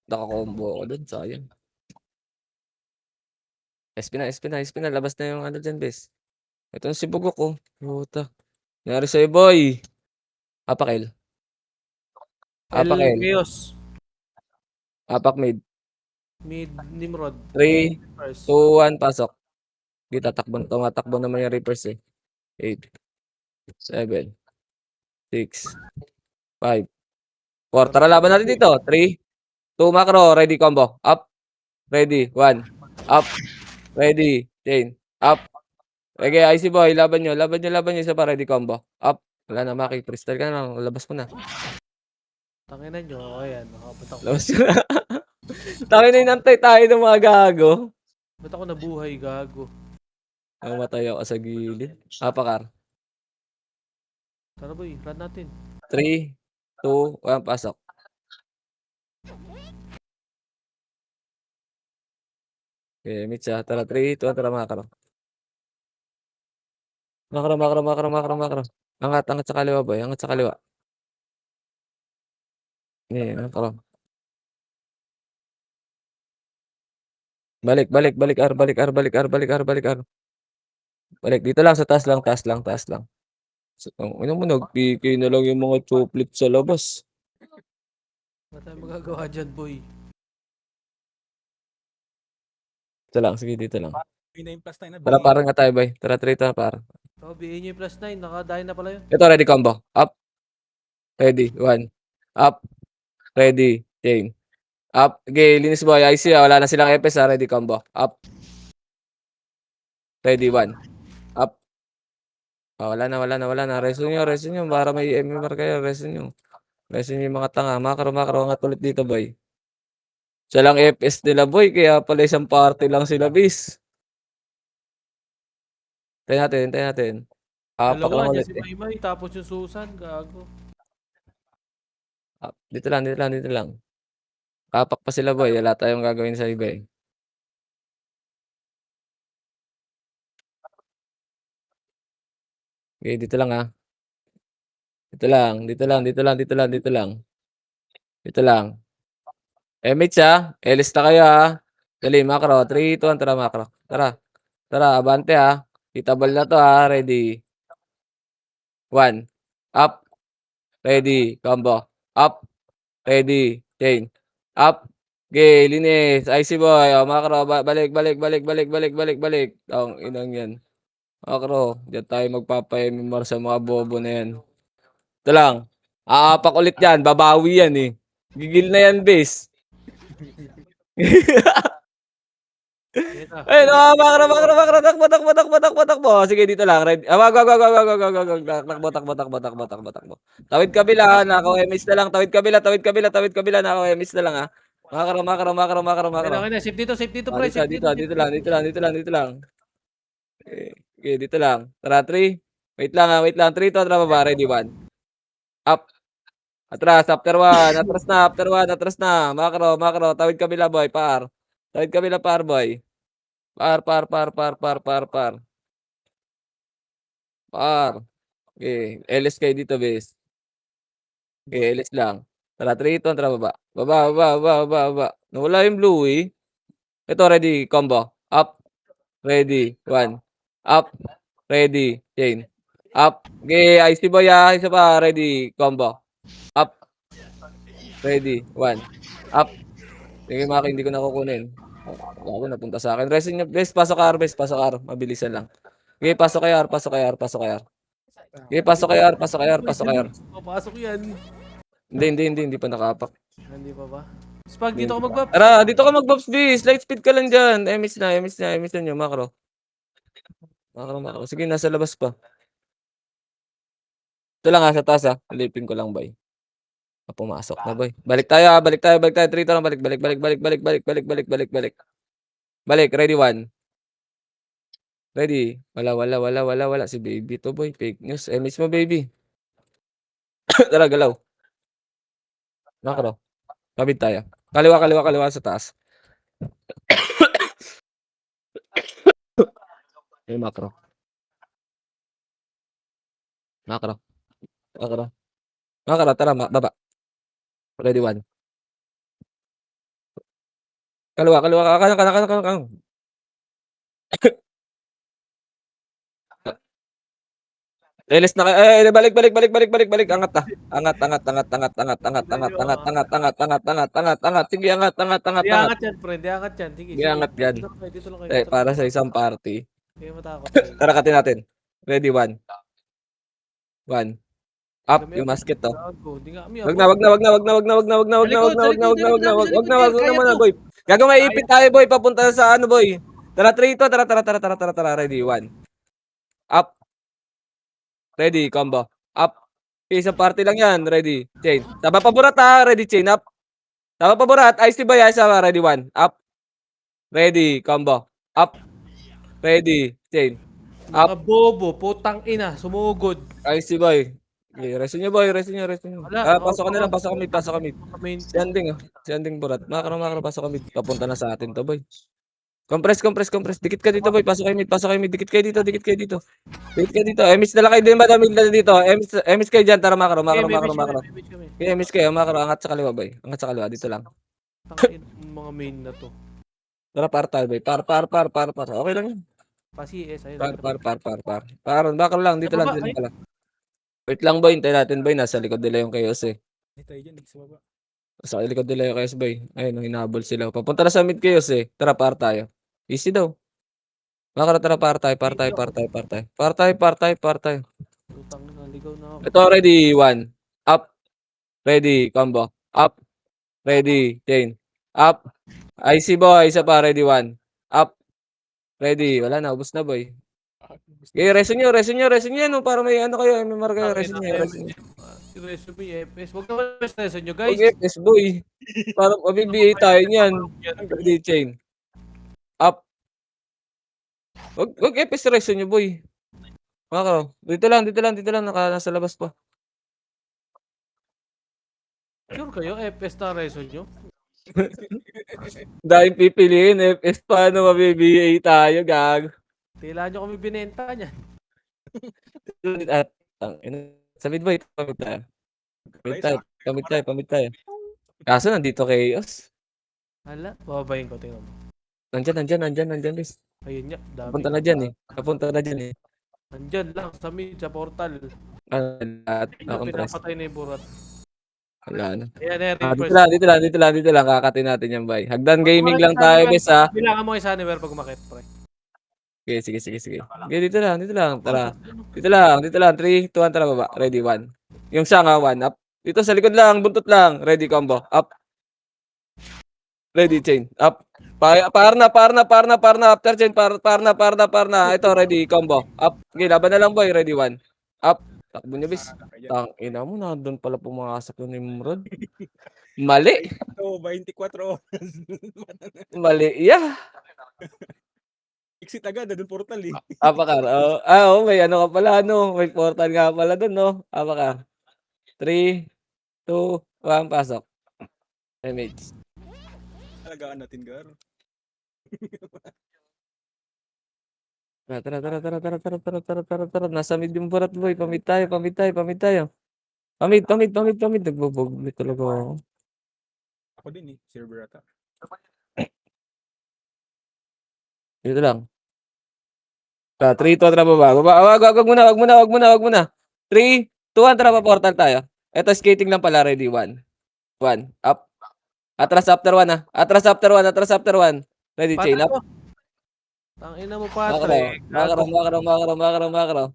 Naka-combo ako dun. Sayang. SP na. Labas na yung ano dyan, bes. Ito si Bugok, oh. Puta. Nangyari sa'yo, boy. Apakil. El Rios. Apak mid. Mid Nimrod. 3, First. 2, 1. Pasok. Di tatakbo. Tumatakbo naman yung Reapers, eh. 8, 7, 6, 5, 4. Tara, laban natin dito. 3, 2, macro. Ready, combo. Up. Ready. 1. Up. Ready. Chain. Up. Okay, IC boy. Laban nyo. Laban nyo, laban nyo. Isa pa. Ready, combo. Up. Wala na, Maki. Freestyle ka na. Labas mo na. Tanginan nyo. Ayan, ba't Labas mo na. Tayo na inantay tayo ng mga gago. ako nabuhay, gago? Namatay ako sa gilid. Apakar. Tara boy, run natin. 3, 2, 1. Pasok. Okay, Mitsa. Tara, 3, 2, 1. Tara, macro. Macro, macro, macro, macro, macro. Angat, angat sa kaliwa, boy. Angat sa kaliwa. Okay, macro. Balik, balik, balik, R, balik, R, balik, R, balik, R, balik, R. Balik, dito lang, sa taas lang, taas lang, taas lang. So, ano mo, nag-PK na lang yung mga choplet sa labas. Wala tayong magagawa dyan, boy. Dito lang, sige, dito lang. B9 plus 9 na. Tara, parang nga tayo, boy. Tara, 3, tara, par. Oh, BA nyo yung +9. Nakadahin na pala yun. Ito, ready, combo. Up. Ready, 1. Up. Ready, chain. Up. Okay, linis boy. I see, wala na silang FS, Ready, combo. Up. Ready, 1. Up. Wala na, wala na, wala na. Reso nyo. Para may MMR kayo. Reso nyo yung mga tanga. Makro, makro. Angat ulit dito, boy. Siya lang FS nila, boy. Kaya pala isang party lang sila, bis. Hintayin natin. Apak lang Dalawa, dyan ulit si eh. Maymay, tapos yung Susan, gago. Dito lang. Apak pa sila, boy. Wala tayong gagawin sa iba eh. Okay, dito lang ah. Dito lang. Mitch ah. Elis na kayo ah. Dali, macro. 3, 2, 1. Tara, macro. Tara, abante ah. Itabal na to ah. Ready. 1. Up. Ready. Combo. Up. Ready. Chain. Up. Okay, linis. IC boy. Macro. Balik. Inang yan. Macro. Diyan tayo magpapa-MMR sa mga bobo na yan. Ito lang. Aapak ulit yan. Babawi yan eh. Gigil na yan, base. Yan na. Ay, makro. Takbo. Sige, dito lang. Ready. Wag. Takbo. Tawid kabila, naka-MS na lang. Tawid kabila, naka-MS na lang ha. Okay Makro. na. Safe dito, pre. Safe dito. Dito lang. Okay, dito lang. Tara, 3. Wait lang. 3 to, tara baba. Ready, 1. Up. Atras, after 1. Atras na. Makro. Tawid kabila, boy. Tawid kabila, boy. Par. Okay, LS kayo dito, bes. Okay, LS lang. Tara, 3, 2, tara, baba. Baba. Nawala yung blue, eh. Ito, ready, combo. Up, ready, 1. Up, ready, chain. Up. Okay, IC boy, ah. Isa pa, ready, combo. Up, ready, 1. Up. Sige, Maki, hindi ko nakukunin. Ako, napunta sa akin. Resin nyo, bes. Pasok R. Mabilisan lang. Okay, pasok kayo, R. Okay, pasok kayo, R. Papasok yan. Hindi pa nakapak. Hindi pa ba? Spag, dito ako mag-buff. Tara, dito ka mag-buffs, bis. Light speed ka lang dyan. MS na nyo, macro. Sige, nasa labas pa. Ito lang ha, sa taas ha. Alipin ko lang, boy. Pumasok na, boy. Balik tayo. 3 to lang, balik. Balik, ready, 1. Ready. Wala. Si baby to, boy. Fake news. MS mo, baby. Tara, galaw. Macro. Kabid tayo. Kaliwa sa taas. Yung macro. Tara, baba. Ready, 1. Kaliwa. Kanan. Relis na kayo. Balik. Angat na. Angat. Sige, angat. Di angat yan, pre. Di angat yan. Sige, Di angat yan. Dito lang kayo. Para sa isang party. Kaya matakot. Tara, katin natin. Ready, 1. 1. Up, yung masket to. Gago, di nga kami Wag abot. na, wag na, wag na, wag na, wag na, wag na, wag na, wag na, wag na, wag na, wag na, wag na, wag na, wag na muna, boy. Gago, may ipit tayo, boy. Papunta sa ano, boy. Tara, 3 to. Tara, tara, tara, tara, tara, tara. Ready, 1. Up. Ready, combo. Up. Isang party lang yan. Ready, chain. Taba paborat ha. Ready, chain. Up. Taba paborat. Ice tea ba yan? Ready, 1. Up. Ready, combo. Up. Ready, chain. Mga bobo, putang ina, sumugod. Ice tea, boy. Okay, resin nyo, boy. Resin nyo, resin nyo. Wala, Pasok ka na lang. Pasok kami, pasok kami. Main. Si Anding, oh. Si Anding Burat. Makara, pasok kami. Papunta na sa atin to, boy. Compress, compress, compress. Dikit ka dito, boy. Pasok kayo mid, pasok kayo mid. Dikit kayo dito, dikit kayo dito. Dikit kayo dito. Emis na lang kayo din, madami na dito. Emis kayo dyan. Tara, makaro. Okay, emis kayo. Makaro. Angat sa kaliwa, boy. Angat sa kaliwa. Dito lang. Tangin mga main na to. Tara, partal, boy. Par. Okay lang yun. Pa-CS, ayun. Par. Bakal lang. Dito lang, dito lang. Wait lang, boy. Hintayin natin, boy. Nasa likod nila yung chaos, eh. Hindi tayo dyan, sa baba. Sa likod nila yung chaos, boy. Ayun, hinahabol sila. Papunta na sa mid chaos, eh. Tara, par tayo. Easy daw. Makaro, tara, par tayo. Putang ina, ligaw na ako. Ito, ready, 1. Up. Ready, combo. Up. Ready, chain. Up. IC, boy. Isa pa, ready, 1. Up. Ready. Wala na, ubos na, boy. Okay, resin nyo, no? Para may ano kayo, may marka kayo, resin nyo. Resume, FS. Huwag naman resume nyo, guys. Okay, FS, boy. Para mabibigay tayo niyan. Ready, chain. Up. Wag FS resin nyo, boy. Makaro. Dito lang. Nasa labas pa. Sure kayo, FS na resume nyo? Dahil pipiliin, FS paano mabibigay tayo, gag. Tila nyo kami binenta niyan. At, sa mid boy, pamit tayo. Kaso nandito chaos. Hala, bababayin ko, tingnan mo. Nandyan, guys. Ayun nga, dami. Papunta na dyan, eh. Nandyan lang, sa mid, sa portal. At na-compress. Pinapatay na yung burat. Wala na. Ayan, Dito lang. Kakatin natin yan, boy. Hagdan gaming lang tayo, guys, ha. Bilangan mo kay Sunnywear pag umakit, pre. Okay, sige. Okay, dito lang. Tara. Dito lang. 3, 2, 1, tara baba. Ready, 1. Yung siya nga, 1. Up. Dito sa likod lang, buntot lang. Ready, combo. Up. Ready, chain. Up. Par na. After chain, par na. Ito, ready, combo. Up. Okay, laban na lang, boy. Ready, 1. Up. Takbo nyo, bis. Tangina mo, nandun pala pumasok yung Nimrod. Mali. Ito, 24 oras. Mali, yeah. Exit agad, doon portal eh. Apakar. May ano ka pala, no? May portal nga pala dun, no? Apakar. 3, 2, 1, pasok. Image. Alagaan natin, Gar. Tara. Nasa mid yung burat, boy. Pamit tayo. Pamit. Nagbubog talaga ako. Ako din eh, server ata. Dito lang. 3, 2, tara baba. Wag muna. 3, 2, 1, tara pa portal tayo. Ito skating lang pala, ready. 1. Up. Atras after 1, ha. Atras after 1. Ready, chain up. Tangina mo, Patrick. Makaro.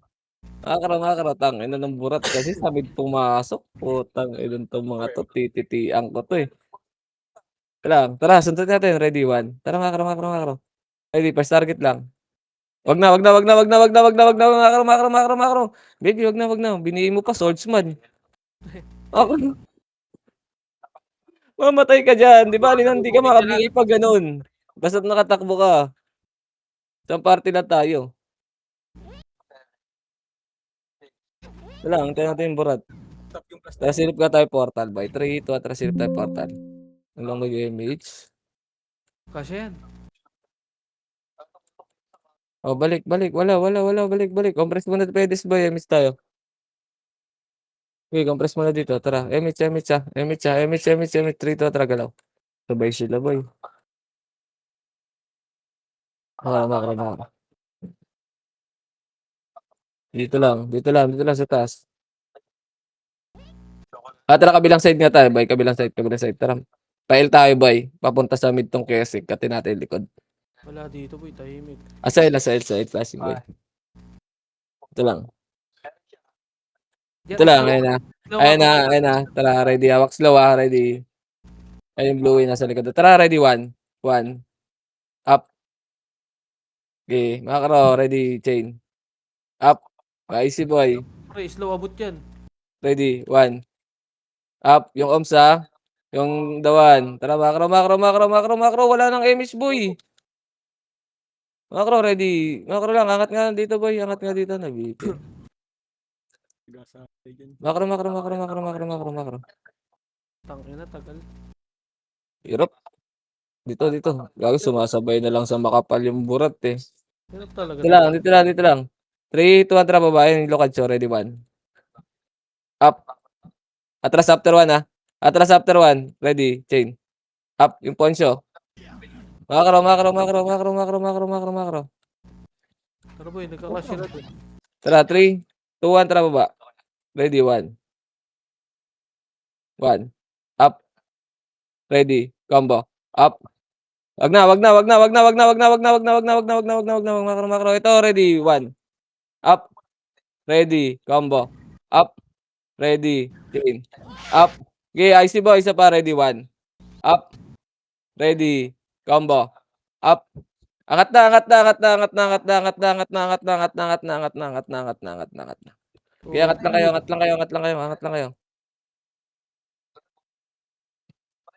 Tangina ng burat kasi sa mid pumasok. Putang ina tong mga to. Tititiang ko to, eh. Tara, sunod natin. Ready, 1. Tara, makaro. Ready, first target lang. Wag na. Makaro. Baby, wag na. Binigay mo pa, swordsman. Ako. Mamatay ka dyan. Di ba, hindi ka makabigay pa ganun. Basta't nakatakbo ka. Isang party na tayo. Wala, antayin natin yung burat. Tap yung plus. Tara, silip ka tayo portal, boy. 3, 2, tara, silip tayo portal. Ang lang mag-image. Kasi yan. Oh, balik. Wala. Balik. Compress muna, pedes, boy. Miss tayo. Okay, compress muna dito. Tara, image. 3, 2, tara, galaw. Sabay sila, boy. Makara. Dito lang sa taas. Tara, kabilang side nga tayo, boy. Kabilang side. Tara. Pail tayo, boy. Papunta sa mid tong kesik. Katin natin likod. Wala dito, boy. Tahimik. Asail, flashing, boy. Ito lang. Jer, Ito lang, slow. ayun na. Slow Ayun ako. na, ayun na. Tara, ready. Hawak slow ah, ready. Ayun yung blue nasa likod. Tara, ready, 1. 1. Up. Okay, macro, ready, chain. Up. Easy boy. Pre, slow abot yan. Ready, 1. Up. Yung oms ah. Yung dawan. Tara, macro, macro, macro, macro, macro. Wala nang MS boy. Macro, ready. Macro lang, angat nga dito boy. Angat nga dito, nabitin. Nagkasabay dyan. Macro, macro, macro, macro, macro, macro, macro. Tangina, tagal. Hirap. Dito, dito. Gago, sumasabay na lang sa makapal yung burat eh. Hirap talaga. Dito lang, dito lang, dito lang. 3, 2, 1, tara baba. Yung Lokadso, ready, 1. Up. Atras after 1 ah. Atras after 1. Ready, chain. Up, yung Poncio. Macro, macro, macro, macro, macro, macro, macro, macro. Tara boy, nagka-clash sila doon. Tara, 3, 2, 1, tara baba. Ready, 1. 1. Up. Ready, combo. Up. Wag na, wag na, wag na, wag na, wag na, wag na, wag na, wag na, wag na, wag na, wag na, wag na, wag na, macro, macro. Ito, ready, 1. Up. Ready, combo. Up. Ready, chain. Up. Okay, IC boy, isa pa, ready, 1. Up. Ready, combo. Up. Angat na, angat na, angat na, angat na, angat na, angat na, angat na, angat na, angat na, angat na, angat na, angat na, angat na, angat na, angat na. Okay, angat lang kayo, angat lang kayo, angat lang kayo, angat lang kayo.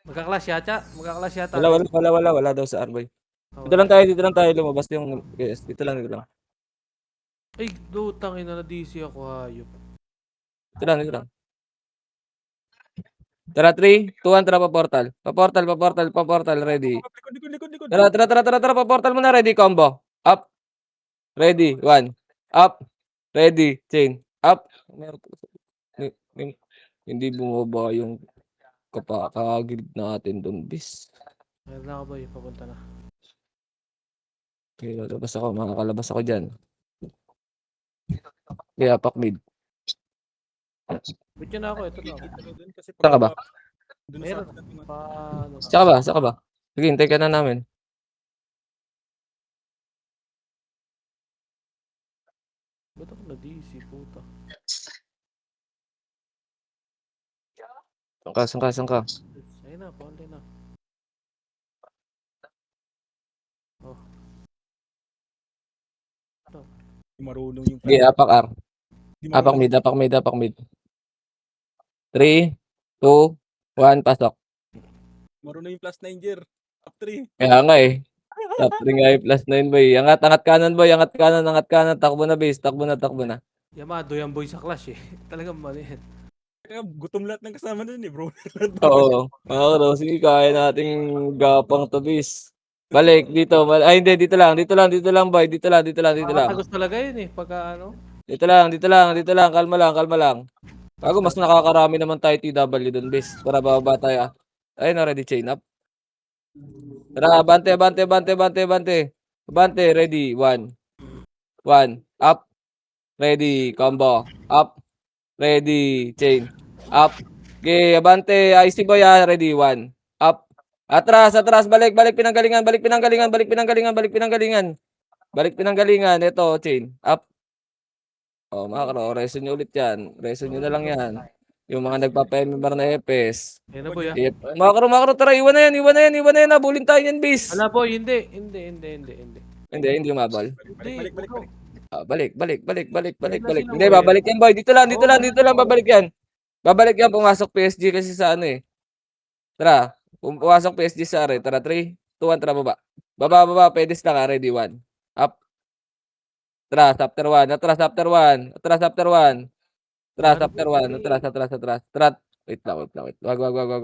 Magka-clash yata. Magka-clash yata. Wala, wala, wala, wala, wala daw sa Arboy. Oh, Dito lang tayo lumabas yung, yes, dito lang, dito lang. ay, dutang ina na DC ako, hayop. Dito lang, dito lang. Tara, 3, 2, 1, tara pa portal. Pa portal, pa portal, pa portal, ready. Likod, likod, likod, likod. Tara, tara, tara, tara, tara, pa portal muna, ready, combo. Up. Ready, 1. Up. Ready, chain. Up. Hindi bumaba yung kakagilid natin doon, bis. Meron na ako boy, papunta na. Okay, lalabas ako, makakalabas ako dyan. Kaya, pack mid. Bit na ako, ito na ako. Doon kasi Saan ka ba? Doon sa Meron. atin. Paano? Saka ba? Saka ba? Sige, hintay ka na namin. Ba't ako na-DC, puta? Saan ka, saan ka, saan ka? Ayun na, paunti na. Oh. Marunong yung Sige, apak R. Di Apak marunong. mid, apak mid, apak mid. 3, 2, 1, pasok. Marunong yung plus 9 year. Up 3. Kaya nga eh. Top 3 nga yung plus 9 boy. Angat, angat kanan boy, angat kanan, angat kanan. Takbo na base, takbo na, takbo na. Yamado yan boy sa clash eh. Talagang mali yan. Kaya gutom lahat ng kasama nun eh, bro. Oo. Oo, sige, kaya nating gapang to base. Balik, dito. Ay, hindi, dito lang, dito lang, dito lang boy. Dito lang, dito lang, dito lang. Makakatagos talaga yun eh, pagka ano. Dito lang, dito lang, dito lang. Kalma lang, kalma lang. Bago mas Basta. nakakarami naman tayo TW doon, base. Para bababa tayo. Ayun, already chain up. Tara, bante, bante, bante, bante, bante. Bante, ready. 1. 1. Up. Ready. Combo. Up. Ready. Chain. Up. Okay, abante. IC boy ah. Ready. 1. Up. Atras, atras. Balik, balik pinanggalingan. Balik pinanggalingan. Balik pinanggalingan. Balik pinanggalingan. Balik pinanggalingan. Ito, chain. Up. Oh, makakaro. Reso nyo ulit yan. Reso nyo na lang yan. Yung mga nagpapa-member na EPS. Ayun na boy ah. Makakaro, makakaro. Tara, iwan na yan. Iwan na yan. Iwan na yan. Habulin tayo yan, bis. Wala boy, hindi. Hindi. Hindi umabol. Balik, balik, balik. Balik, balik, balik, balik, balik, Ayun na balik. sila, Hindi, boy. babalik yan, boy. Dito lang, dito Oo, lang, dito lang, babalik yan. Babalik yan, pumasok PSG kasi sa ano eh. Tara, pumasok PSG sa are. Tara, 3, 2, 1, tara, baba. Baba, baba, pedis lang, ready, 1. Up. Atras, after 1, atras, after 1, atras, after 1. Atras, after 1, atras, atras, atras. Atras. Wait lang, wait lang, wait. Wag,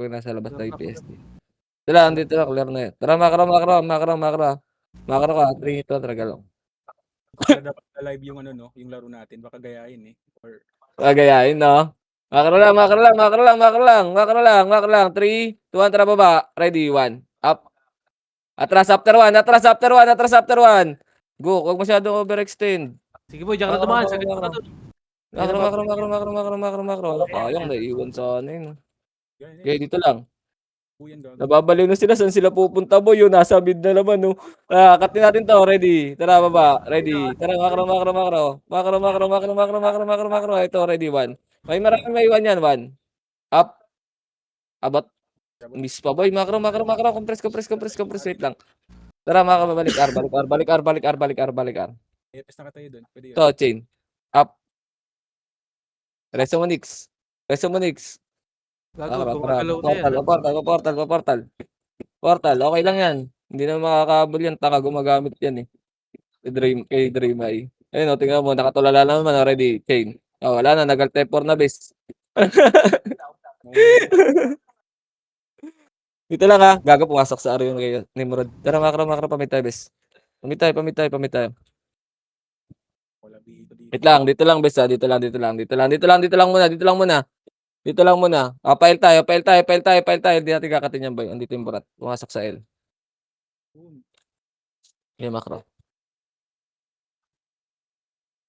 nasa labas tayo yung PSG. Dito lang, clear na yun. Tara, makro. Makro ka, 3, 2, tara, galong. Kaya dapat na live yung ano no, yung laro natin. Baka gayahin eh. Or Gagayain, no? Makro lang. 3, 2, 1, tara baba. Ready, 1. Up. Atras after 1. Go, huwag masyadong overextend. Sige boy, diyan ka na dumaan. Sagad ka na doon. Makro. Sayang, naiiwan sa ano yun. ganyan Okay, dito lang. Yan, gago. Nababaliw na sila. Saan sila pupunta, boy? Yun, nasa mid na naman, no? Cut natin to. Ready? Tara, baba. Ready? Tara, makro, makro, makro. Makro, makro, makro, makro, makro, makro, makro. Ito, ready, 1. May 1 yan, 1. Up. Abot. Miss pa, boy. Makro, makro, makro. Compress, compress, compress, compress. Wait lang. Tara, makro, balik R, balik R, balik R, balik R, balik R, balik R. EFS nakatayo doon. Pwede yun. To, chain. Up. Reso mo, Nix. Reso mo, Nix. Gago, Tara, gumagalaw na yan. portal, portal, portal. Portal, okay lang yan. Hindi na makakabol yan. Taka, gumagamit yan eh. Kay Dream ay. Ayun o, tingnan mo. Nakatulala naman. Already. Chain. Oh, wala na. Nag-alt-F4 na, bes. Dito lang ha. Gago, pumasok sa aro yung kay Nimrod. Tara, makro, makro. Pamit tayo, bes. Pamit tayo, pamit tayo, pamit tayo. Wala dito dito. Wait lang. Dito lang, bes ha. Dito lang, dito lang, dito lang. Dito lang, dito lang muna. Dito lang muna. Dito lang muna. File tayo, file tayo, file tayo, file tayo. Hindi natin kakatin yan, boy. Andito yung burat. Pumasok sa L. Game macro.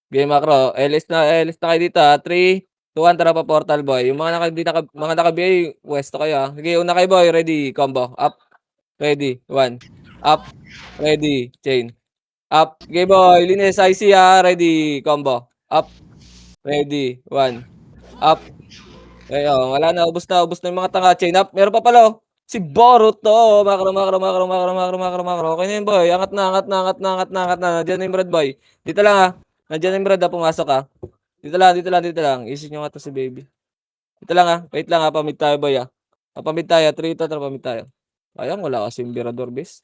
Game macro. LS na kayo dito ha. 3, 2, 1. Tara pa portal, boy. Yung mga naka-BA, Westo kayo ha. Sige, una kayo, boy. Ready. Combo. Up. Ready. 1. Up. Ready. Chain. Up. Sige, boy. Linis. IC ha. Ready. Combo. Up. Ready. 1. Up. Ayun, wala na, ubos na yung mga tanga. Chain up. Meron pa pala, oh. Si Boruto. Makro, makro, makro, makro, makro, makro, makro. Okay na yun, boy. Angat na, angat na, angat na, angat na, angat na. Nandiyan na yung Brad, boy. Dito lang, ha. Nandiyan na yung Brad, ha. Pumasok, ha. Dito lang, dito lang, dito lang. Isin nyo nga to si baby. Dito lang, ha. Wait lang, ha. Pamit tayo, boy, ha. Pamit tayo. 3 to, pamit tayo. Ayang, wala kasi yung Birador, bis.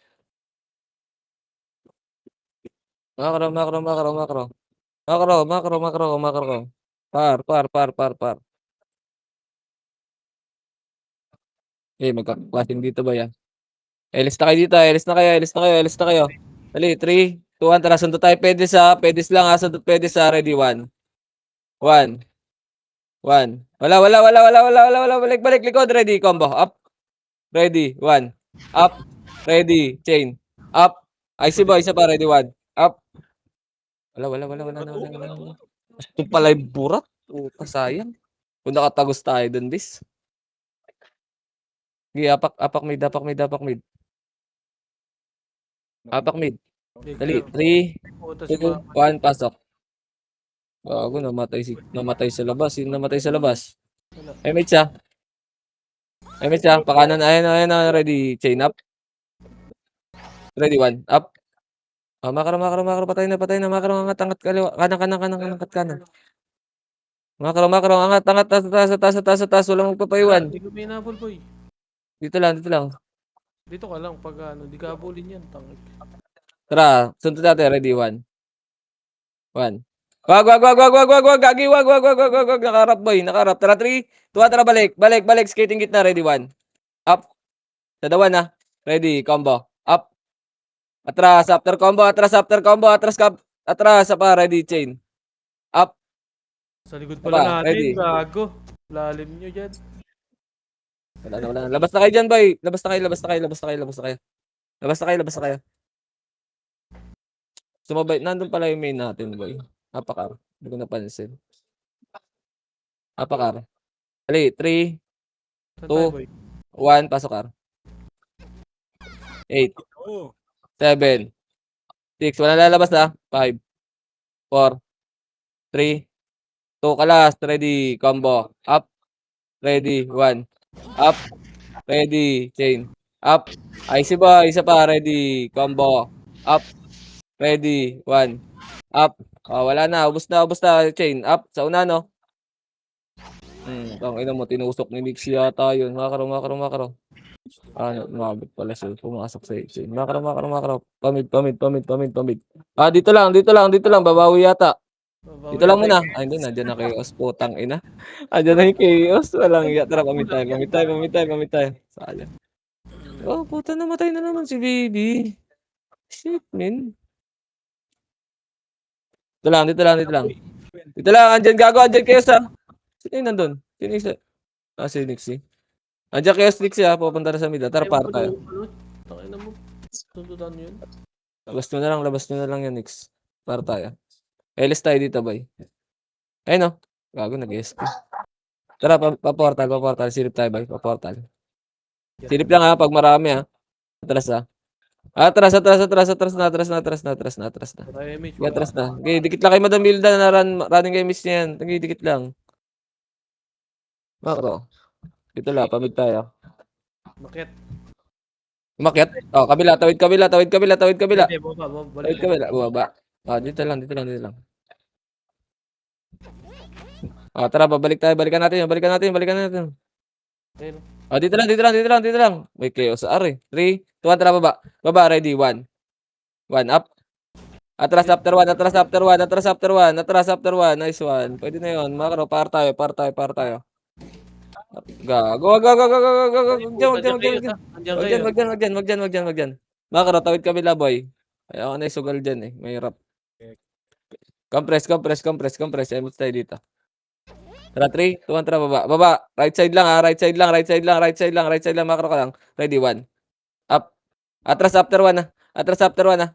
Makro, makro, makro, makro. Makro, makro, makro, makro. Par. Eh, magkaklaseng dito ba yan? Elis na kayo dito, elis na kayo, elis na kayo, elis na kayo. Dali, 3, 2, 1, tara, sundo tayo. Pedis ha, pedis lang ha, sundo pedis ha, ready, 1. 1. Wala. Balik, likod, ready, combo. Up, ready, 1. Up, ready, chain. Up. Ay, si boy, isa pa, ready, 1. Up. Wala. Ito pala yung burat. Puta, sayang. Kung nakatagos tayo dun, bis. Sige, apak mid. Apak mid. Dali, 3, Puta si 2, Mama. 1, pasok. Gago, namatay sa labas. Sino namatay sa labas? Wala. May mitsa. Pakanan, ayun, ready. Chain up. Ready, 1. Up. Makro. Patay na. Makro, angat, kaliwa. Kanan. Makro, angat, taas. Walang magpapaiwan. Hindi ko pinapol, boy. Dito lang. Dito ka lang pag ano, di ka abulin yan. Tangik. Tara, sunod natin. Ready, 1. Wag. Gagi, wag. Nakaharap, boy. Tara, 3, 2, tara, balik. Skating gitna, ready, 1. Up. Dadawa na. Ready, combo. Up. Atras, after combo. Atras, pa, ready, chain. Up. Sa likod Aba, pala ready. natin, gago. Lalim nyo dyan. Wala na. Labas na kayo dyan, boy. Labas na kayo. Sumabay. Nandun pala yung main natin, boy. Apakar. Hindi ko napansin. Apakar. Dali, 3, Saan tayo, 2, boy? 1, pasok kar. 8, Oh. 7, 6. Wala lalabas na. 5, 4, 3, 2, kalas. Ready, combo. Up. Ready, 1. Up. Ready, chain. Up. Ay, isa pa. Ready, combo. Up. Ready, 1. Up. Wala na. Ubus na. Chain. Up. Sa una, no? Tangina mo. Tinusok ni Mixi yata yun. Makaro. Umabot pala siya. Pumasok sa chain. Makaro. Pamid. Dito lang. Babawi yata. Dito lang muna. Ay, hindi. Nandiyan na chaos. Putang ina. Andiyan na yung chaos. Walang iya. Tara, pamid tayo. Sayang. Oh, puta, namatay na naman si baby. Shit, man. Dito lang. Dito lang, andyan kayo sa... Sino yung nandun? Sino yung isa? Si Nixie. Andyan kayo sa Nixie ha, pupunta na sa mida. Tara, para tayo. Tangina mo. Sundutan nyo yun. Labas nyo na lang yan, Nix. Para tayo. Elis tayo dito, boy. Ayun, no? Gago, nag-SK. Tara, pa-portal. Silip tayo, boy. Pa-portal. Silip lang ha, pag marami ha. Atras ha. Atras, atras, atras, atras na, atras na, atras na, atras na, atras na. Wala MH. Sige, atras na. Okay, dikit lang kay Madam Hilda na running kay miss niya yan. Okay, dikit lang. Makro. Dito lang, pamig tayo. Bakit? Umakyat. Oh, kabila, tawid kabila, tawid kabila, tawid kabila. Hindi, baba, Tawid balik. kabila, bumaba. Dito lang, dito lang, dito lang. Tara, balikan natin, balikan natin, balikan natin. Ayun. Dito lang, dito lang, dito lang, dito lang. May chaos sa R eh. 3, 2, 1, tara, baba. Baba, ready, 1. 1, up. Atras after 1, atras after 1, atras after 1, atras after 1. Nice one. Pwede na yun. Makro, par tayo, par tayo, par tayo. Go, go, go, go, go, go, go, go. Wag dyan, wag dyan, wag dyan, Andiyan wag kayo. dyan. Wag dyan, wag dyan, wag dyan, wag dyan, wag dyan. Makro, tawid kabila, boy. Ayaw ko na isugal dyan eh. Mahirap. Compress, compress, compress, compress. Emot tayo dito. Tara, 3, 2, 1, tara, baba. Baba. Right side lang ha. Right side lang, right side lang, right side lang, right side lang. Makro ka lang. Ready, 1. Up. Atras after 1 ha. Atras after 1 ha.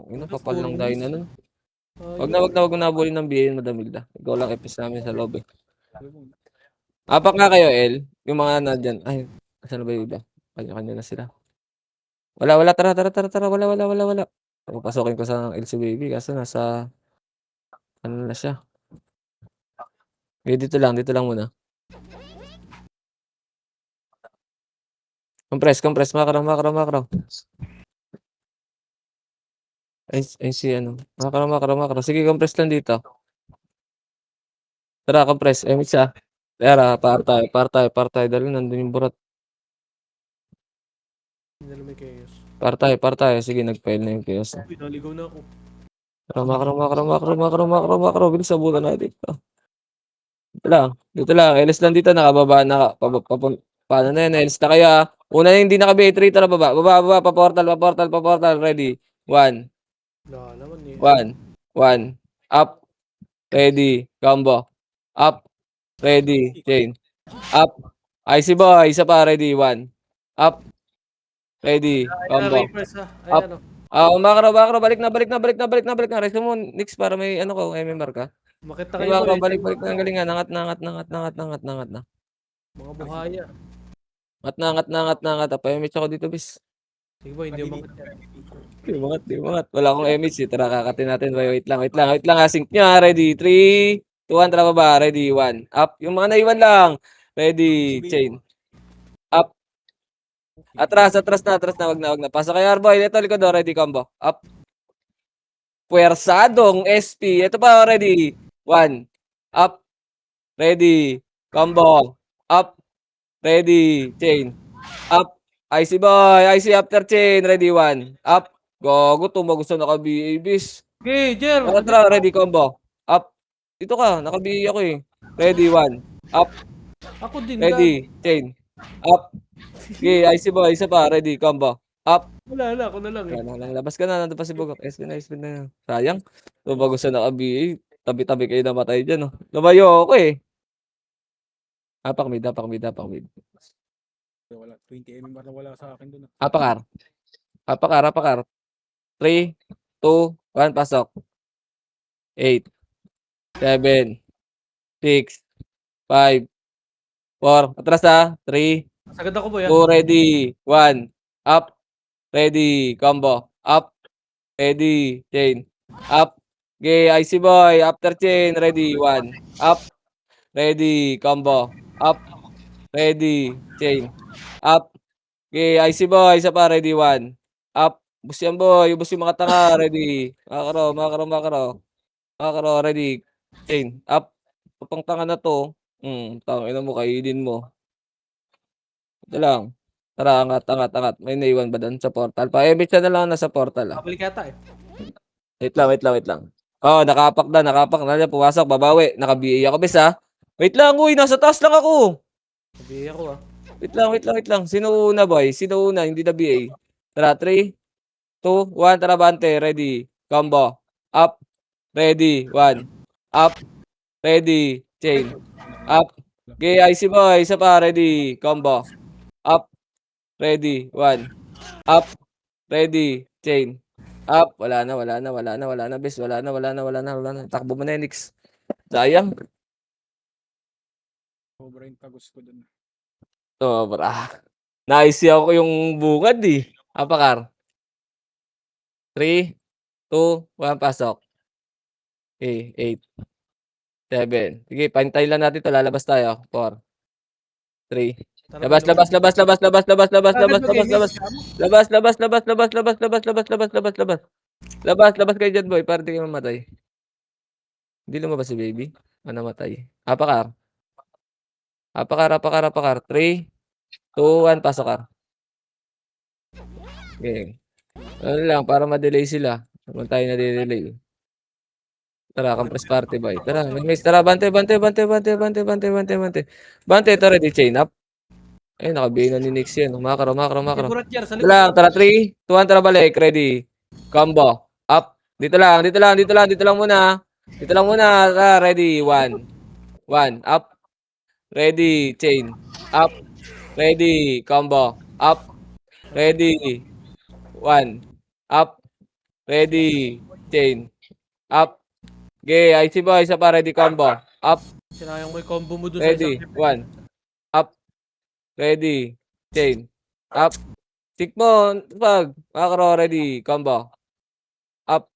Ino, kapal lang dahil na nun. Wag na, wag na, wag mo na habulin ng BA, Madam Hilda. Ikaw lang epis namin sa lobby. Apak nga kayo, El. Yung mga nandyan. Ay, asan na ba yung iba? Kanya-kanya na sila. Wala, wala. Tara, tara, tara, tara. Wala, wala, wala, wala. Papasukin ko sa LC Baby kaso nasa, ano na siya. Okay, dito lang muna. Compress, compress. Makro, makro, makro. Ay, si ano. Makro, makro, makro. Sige, compress lang dito. Tara, compress. Mix ah. Tara, par tayo. Dali, nandun yung burat. Hindi na may chaos. Par tayo. Sige, nag-file na yung chaos. Uy, naligaw na ako. Tara, makro, makro, makro, makro, makro, makro. Bilis, abutan natin. Dito lang. Dito lang. LS lang dito. Nakababa na. Paano na yan? LS na kaya. Una na hindi naka-B3. Tara, baba. Baba, baba. Pa-portal, pa-portal, pa-portal. Ready. 1. Wala naman eh. 1. 1. Up. Ready. Combo. Up. Ready. Chain. Up. IC boy. Isa pa. Ready. 1. Up. Ready. Ayan na, Combo. Reapers ha. Up. Ayan o. Makro, makro. Balik na, balik na, balik na, balik na, balik na. Rest mo, Nix, para may ano ko. MMR ka. Makita May kayo makro. boy. Balik, balik na. Ang galingan. Nangat, nangat, nangat, nangat, nangat, nangat na. Mga buhaya. Angat. Payamits ako dito, bis. Sige boy, hindi umangat yan. Di mangat. Wala akong MH eh. Tara, kakatin natin. Wait lang, wait lang, wait lang. Sync nyo ha. Ready? 3, 2, 1. Tara baba. Ready? 1. Up. Yung mga naiwan lang. Ready? Chain. Up. Atras na. Wag na, wag na. Pasok kay Arboy. Ito, likod o. Ready? Combo. Up. Puwersadong SP. Ito pa. Ready? 1. Up. Ready? Combo. Up. Ready? Chain. Up. IC boy. IC after chain. Ready? 1. Up. Gago. Gusto naka-BA bis. Okay, Jer. Tara, ready, combo. Up. Dito ka, naka-BA ako eh. Ready, 1. Up. Ako din, Ready, chain. Up. Okay, IC boy, isa pa. Ready, combo. Up. Wala na, ako na lang eh. Labas ka na, nandun pa si Bugok. SP na yan. Sayang. Bago sa naka-BA, tabi-tabi kayo namatay dyan, oh. Lumayo ako eh. Apak mid. Wala, 20 MMR na wala sa akin doon. Apakar. 3, 2, 1, pasok. 8, 7, 6, 5, 4. Atras ha. 3, Sagad ako boy ha. 2, ready. 1. Up. Ready. Combo. Up. Ready. Chain. Up. Okay, IC boy. After chain. Ready. 1. Up. Ready. Combo. Up. Ready. Chain. Up. Okay, IC boy. Isa pa. Ready. 1. Up. Bus yan boy. Bus yung mga tanga. Ready. Makaro. Ready. Chain. Up. Pang tanga na to. Tangina mo. Kainin mo. Ito lang. Tara, angat. May naiwan ba doon sa portal? Pa-emit siya na lang nasa portal ah. Babalik yata eh. Wait lang. Oh, nakapak na. Pumasok, babawi. Naka-BA ako, bis ah. Wait lang, uy, nasa taas lang ako. Sabi ako ah. Wait lang. Sino una, boy? Sino una? Hindi na BA. Tara, 3, 2, 1, tara, bante. Ready. Combo. Up. Ready. 1. Up. Ready. Chain. Up. Okay, IC boy. Isa pa. Ready. Combo. Up. Ready. 1. Up. Ready. Chain. Up. Wala na, bes. Wala na. Takbo mo na, Nix. Sayang. Sobra yung tagos ko doon. Sobra. Naisiyaw ko yung bungad eh. Apakar. 3, 2, 1, pasok. Okay, 8, 7. Sige, pantay lang natin 'to, lalabas tayo. 4, 3. Tara, Labas, boy, labas, lumabas. labas, labas, labas, labas, labas, Agad labas, labas, labas. mag-engage ka mo. Labas, labas, labas, labas, labas, labas, labas, labas, labas, labas, labas. Labas, labas kayo diyan, boy, para di kayo mamatay. Hindi lumabas si baby? Ah, namatay. Apakar. Apakar, apakar, apakar. 3, 2, 1, pasok ka. Okey. Ano lang, para ma-delay sila. Naman tayo nade-delay. Tara, compress party boy. Tara, may miss. Tara, bante, bante, bante, bante, bante, bante, bante, bante. Bante, ito ready, chain up. Ay, naka-BA na ni Nix yan. Makro, makro, makro. Sigurat yan, sa Ito likod. lang, tara, 3, 2, 1, tara, balik. Ready. Combo. Up. Dito lang, dito lang, dito lang, dito lang muna. Dito lang muna. Tara, ready. 1. 1. Up. Ready. Chain. Up. Ready. Combo. Up. Ready. 1. Up. Ready. Chain. Up. Okay, IC boy, isa pa, ready combo. Up, Sinayang mo yung combo mo dun sa isang ready, 1. Up, ready, chain. Up. Tick mo, pag, macro, ready, combo. Up.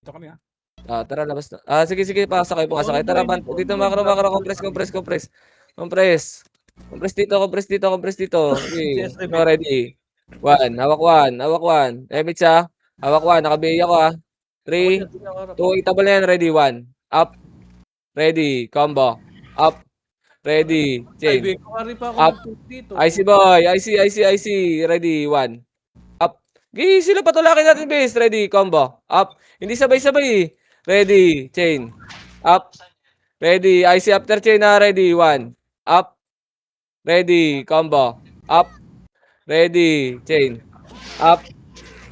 Ito kami ha. Tara, labas na. Sige, sige, pasakay, pasakay. Combo, Tara, hindi dito, combo. macro, macro, compress, compress, compress. Compress. Compress dito, compress dito, compress dito. Okay, CS no, repeat. ready. 1, hawak 1, hawak 1. Emits ha. Hawak 1, nakabiya ko ha. Ako 3, dyan, hindi ako harap. 2, itabal na yan, ready, 1. Up, ready, combo. Up, ready, Ay, chain. Beko, hari pa ako Up. nag-push dito. IC boy, IC, IC, IC. Ready, 1. Up. Gi, sila patulakin natin, base. Ready, combo. Up. Hindi sabay-sabay eh. Ready, chain. Up. Ready, IC after chain na. Ready, 1. Up. Ready, combo. Up. Ready, chain. Up.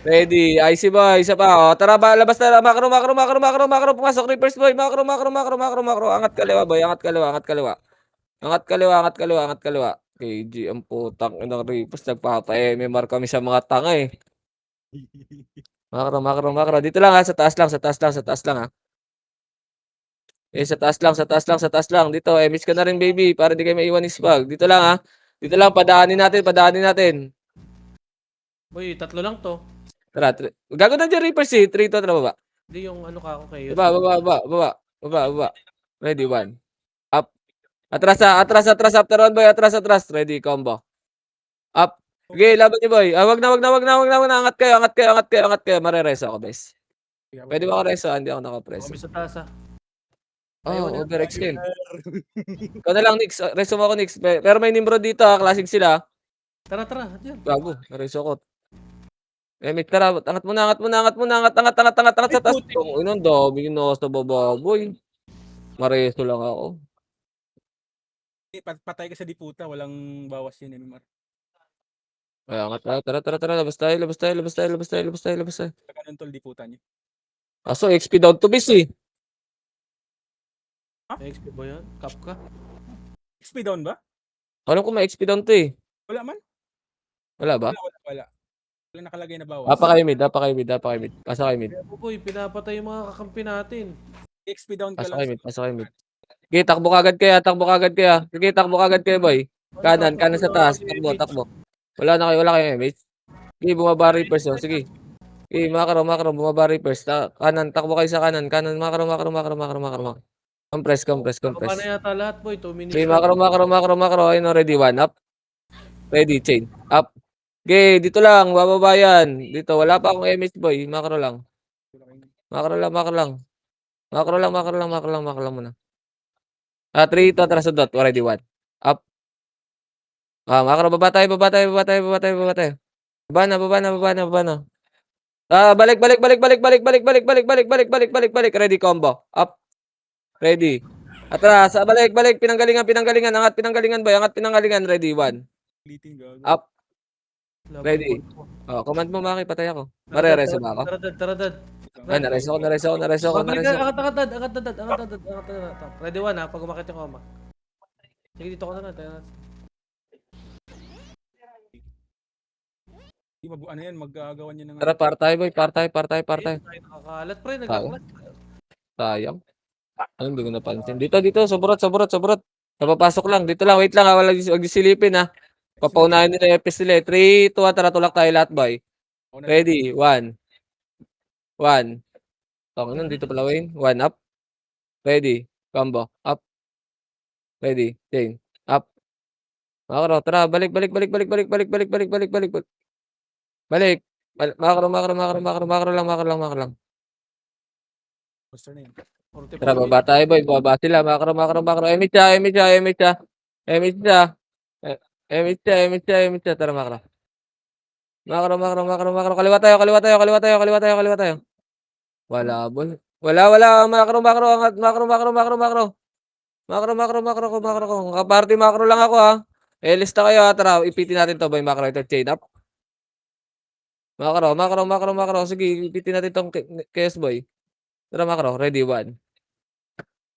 Ready, IC boy. Isa pa. O, tara ba, labas na. Macro, macro, macro, macro, macro. Pumasok, reverse boy. Macro, macro, macro, macro, macro. Angat kaliwa boy. Angat kaliwa, angat kaliwa. Angat kaliwa, angat kaliwa, angat kaliwa. KG ang putang inang Ripos, nagpapa-MMR kami sa mga tanga eh. Makro, makro, makro. Dito lang ha, sa taas lang, sa taas lang, sa taas lang ha. Sa taas lang, sa taas lang, sa taas lang. Dito, miss ka na rin baby, para di kayo maiwan ni Spag. Dito lang ha. Dito lang, padaanin natin, padaanin natin. Boy, tatlo lang to. Tara, gago na dyan Reapers eh. 3 to, tara baba. Hindi yung ano ka ako kayo. Baba, baba, baba, baba, baba, baba. Ready, 1. Up. Atras ha, atras, atras, after on boy, atras, atras. Ready, combo. Up. Sige, laban niyo boy. Wag na, wag na, wag na, wag na, wag na. Angat kayo, angat kayo, angat kayo, angat kayo. Marereso ako, guys. Pwede ba ako reso? Hindi ako nakapreso. Kami sa taas ha. Oh, overextend. Ikaw na lang, Nix. Reso mo ako, Nix. Pero may Nimrod dito, ha. Classic sila. Tara, tara. Yan. Gago, nareso ko. Mate, tara. Angat muna, angat muna, angat muna, angat, angat, angat, angat, angat Ay, sa taas. putik. Inong dami yung nasa baba, boy. Mareso lang ako. Patay ka sa diputa, walang bawas yun MMR. Ay, angat tayo. Tara, tara, tara. Labas tayo, labas tayo, labas tayo, labas tayo, labas tayo, labas tayo. Ganun tol diputa niyo. Aso, XP down to base eh. May XP ba yan? Cap ka? XP down ba? Alam ko may XP down to eh. Wala man. Wala ba? Wala. Wala nakalagay na bawas. Dapa kayo mid, dapa kayo mid, dapa kayo mid. Pasa kayo mid. Kaya po boy, pinapatay yung mga kakampi natin. XP down ka Pasa lang. kayo mid, pasa kayo mid. Sige, takbo kagad kaya, takbo kagad kaya. Sige, takbo kagad kaya, boy. Kanan, kanan sa taas. Takbo, takbo. Wala na kayo, wala kayo, mate. Sige, bumaba Reapers, oh. Sige. Sige, makro, makro, bumaba Reapers. Kanan, takbo kayo sa kanan. Kanan, makro, makro, makro, makro, makro, makro. Compress, compress, Nakaba compress. na yata lahat boy, 2 minutes Sige, lang. makro, makro, makro, makro. Ayun, already, 1 up. Ready, chain. Up. Okay, dito lang, bababa yan. Dito, wala pa akong MH, boy. Makro lang. Makro lang, makro lang. Makro lang, makro lang, makro lang, makro lang muna. 3 to, atras dot. Already, 1. Up. Makro, baba tayo, baba tayo, baba tayo, baba tayo, baba tayo. Baba na, baba na, baba na, baba na. Balik, balik, balik, balik, balik, balik, balik, balik, balik, balik, balik, balik, balik. Ready, combo. Up. Ready. Atras, balik, balik. Pinanggalingan, pinanggalingan. Angat, pinanggalingan, boy. Angat, pinanggalingan. Ready, 1. Up. Ready. Command mo, Maki. Patay ako. Marereso ba ako? Taradad, taradad. Ay, nareso ko, nareso ko, nareso ko, Babalik nareso ka, ko. angat, angat, angat, angat, angat, angat, angat. Ready 1 ha, pag umakit yung koma. Sige, dito ko na tayo. Di ba ano yan, magagawa niya ng Tara, partay, boy. Partay, partay, partay. Tayo nakakalat pre, Tayo. nagkakalat. Sayang. Ano, hindi ko napansin. Dito, dito. Sobrot, sobrot, sobrot. Napapasok lang. Dito lang. Wait lang, ha. Wala, wag silipin, ha. Papaunahin nila yung FS nila eh. 3, 2, 1, tara tulak tayo lahat boy. Ako na Ready, 1. 1. Tangina, dito pala Wayne. 1 up. Ready, combo. Up. Ready, chain. Up. Makro, tara, balik. Balik. Makro lang. Booster na yun. 44 Tara, win. baba tayo boy. Baba sila. Makro. Emit siya. Emit siya. Tara, makro. Makro. Kaliwa tayo. Wala, boy. Wala. Makro. Angat. Makro ko. Kaparty makro lang ako ha. Lista kayo ha. Tara, ipitin natin to boy. Makro ito. Chain up. Makro. Sige, ipitin natin tong KS boy. Tara, makro. Ready, 1.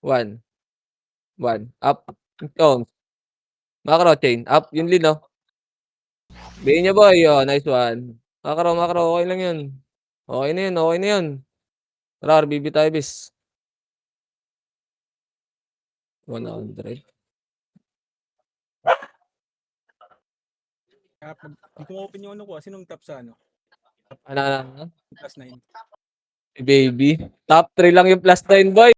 1. Up. Ito. Makro, chain. Up. Yun lead, no? Bayin niya, boy. Oh, nice one. Makro. Okay lang yun. Okay na yun. Tara, RBB tayo, bis. 100. Kaya pag kung-open yung ano ko, sinong top sa ano? Ano? +9. Si baby. Top 3 lang yung +9, boy.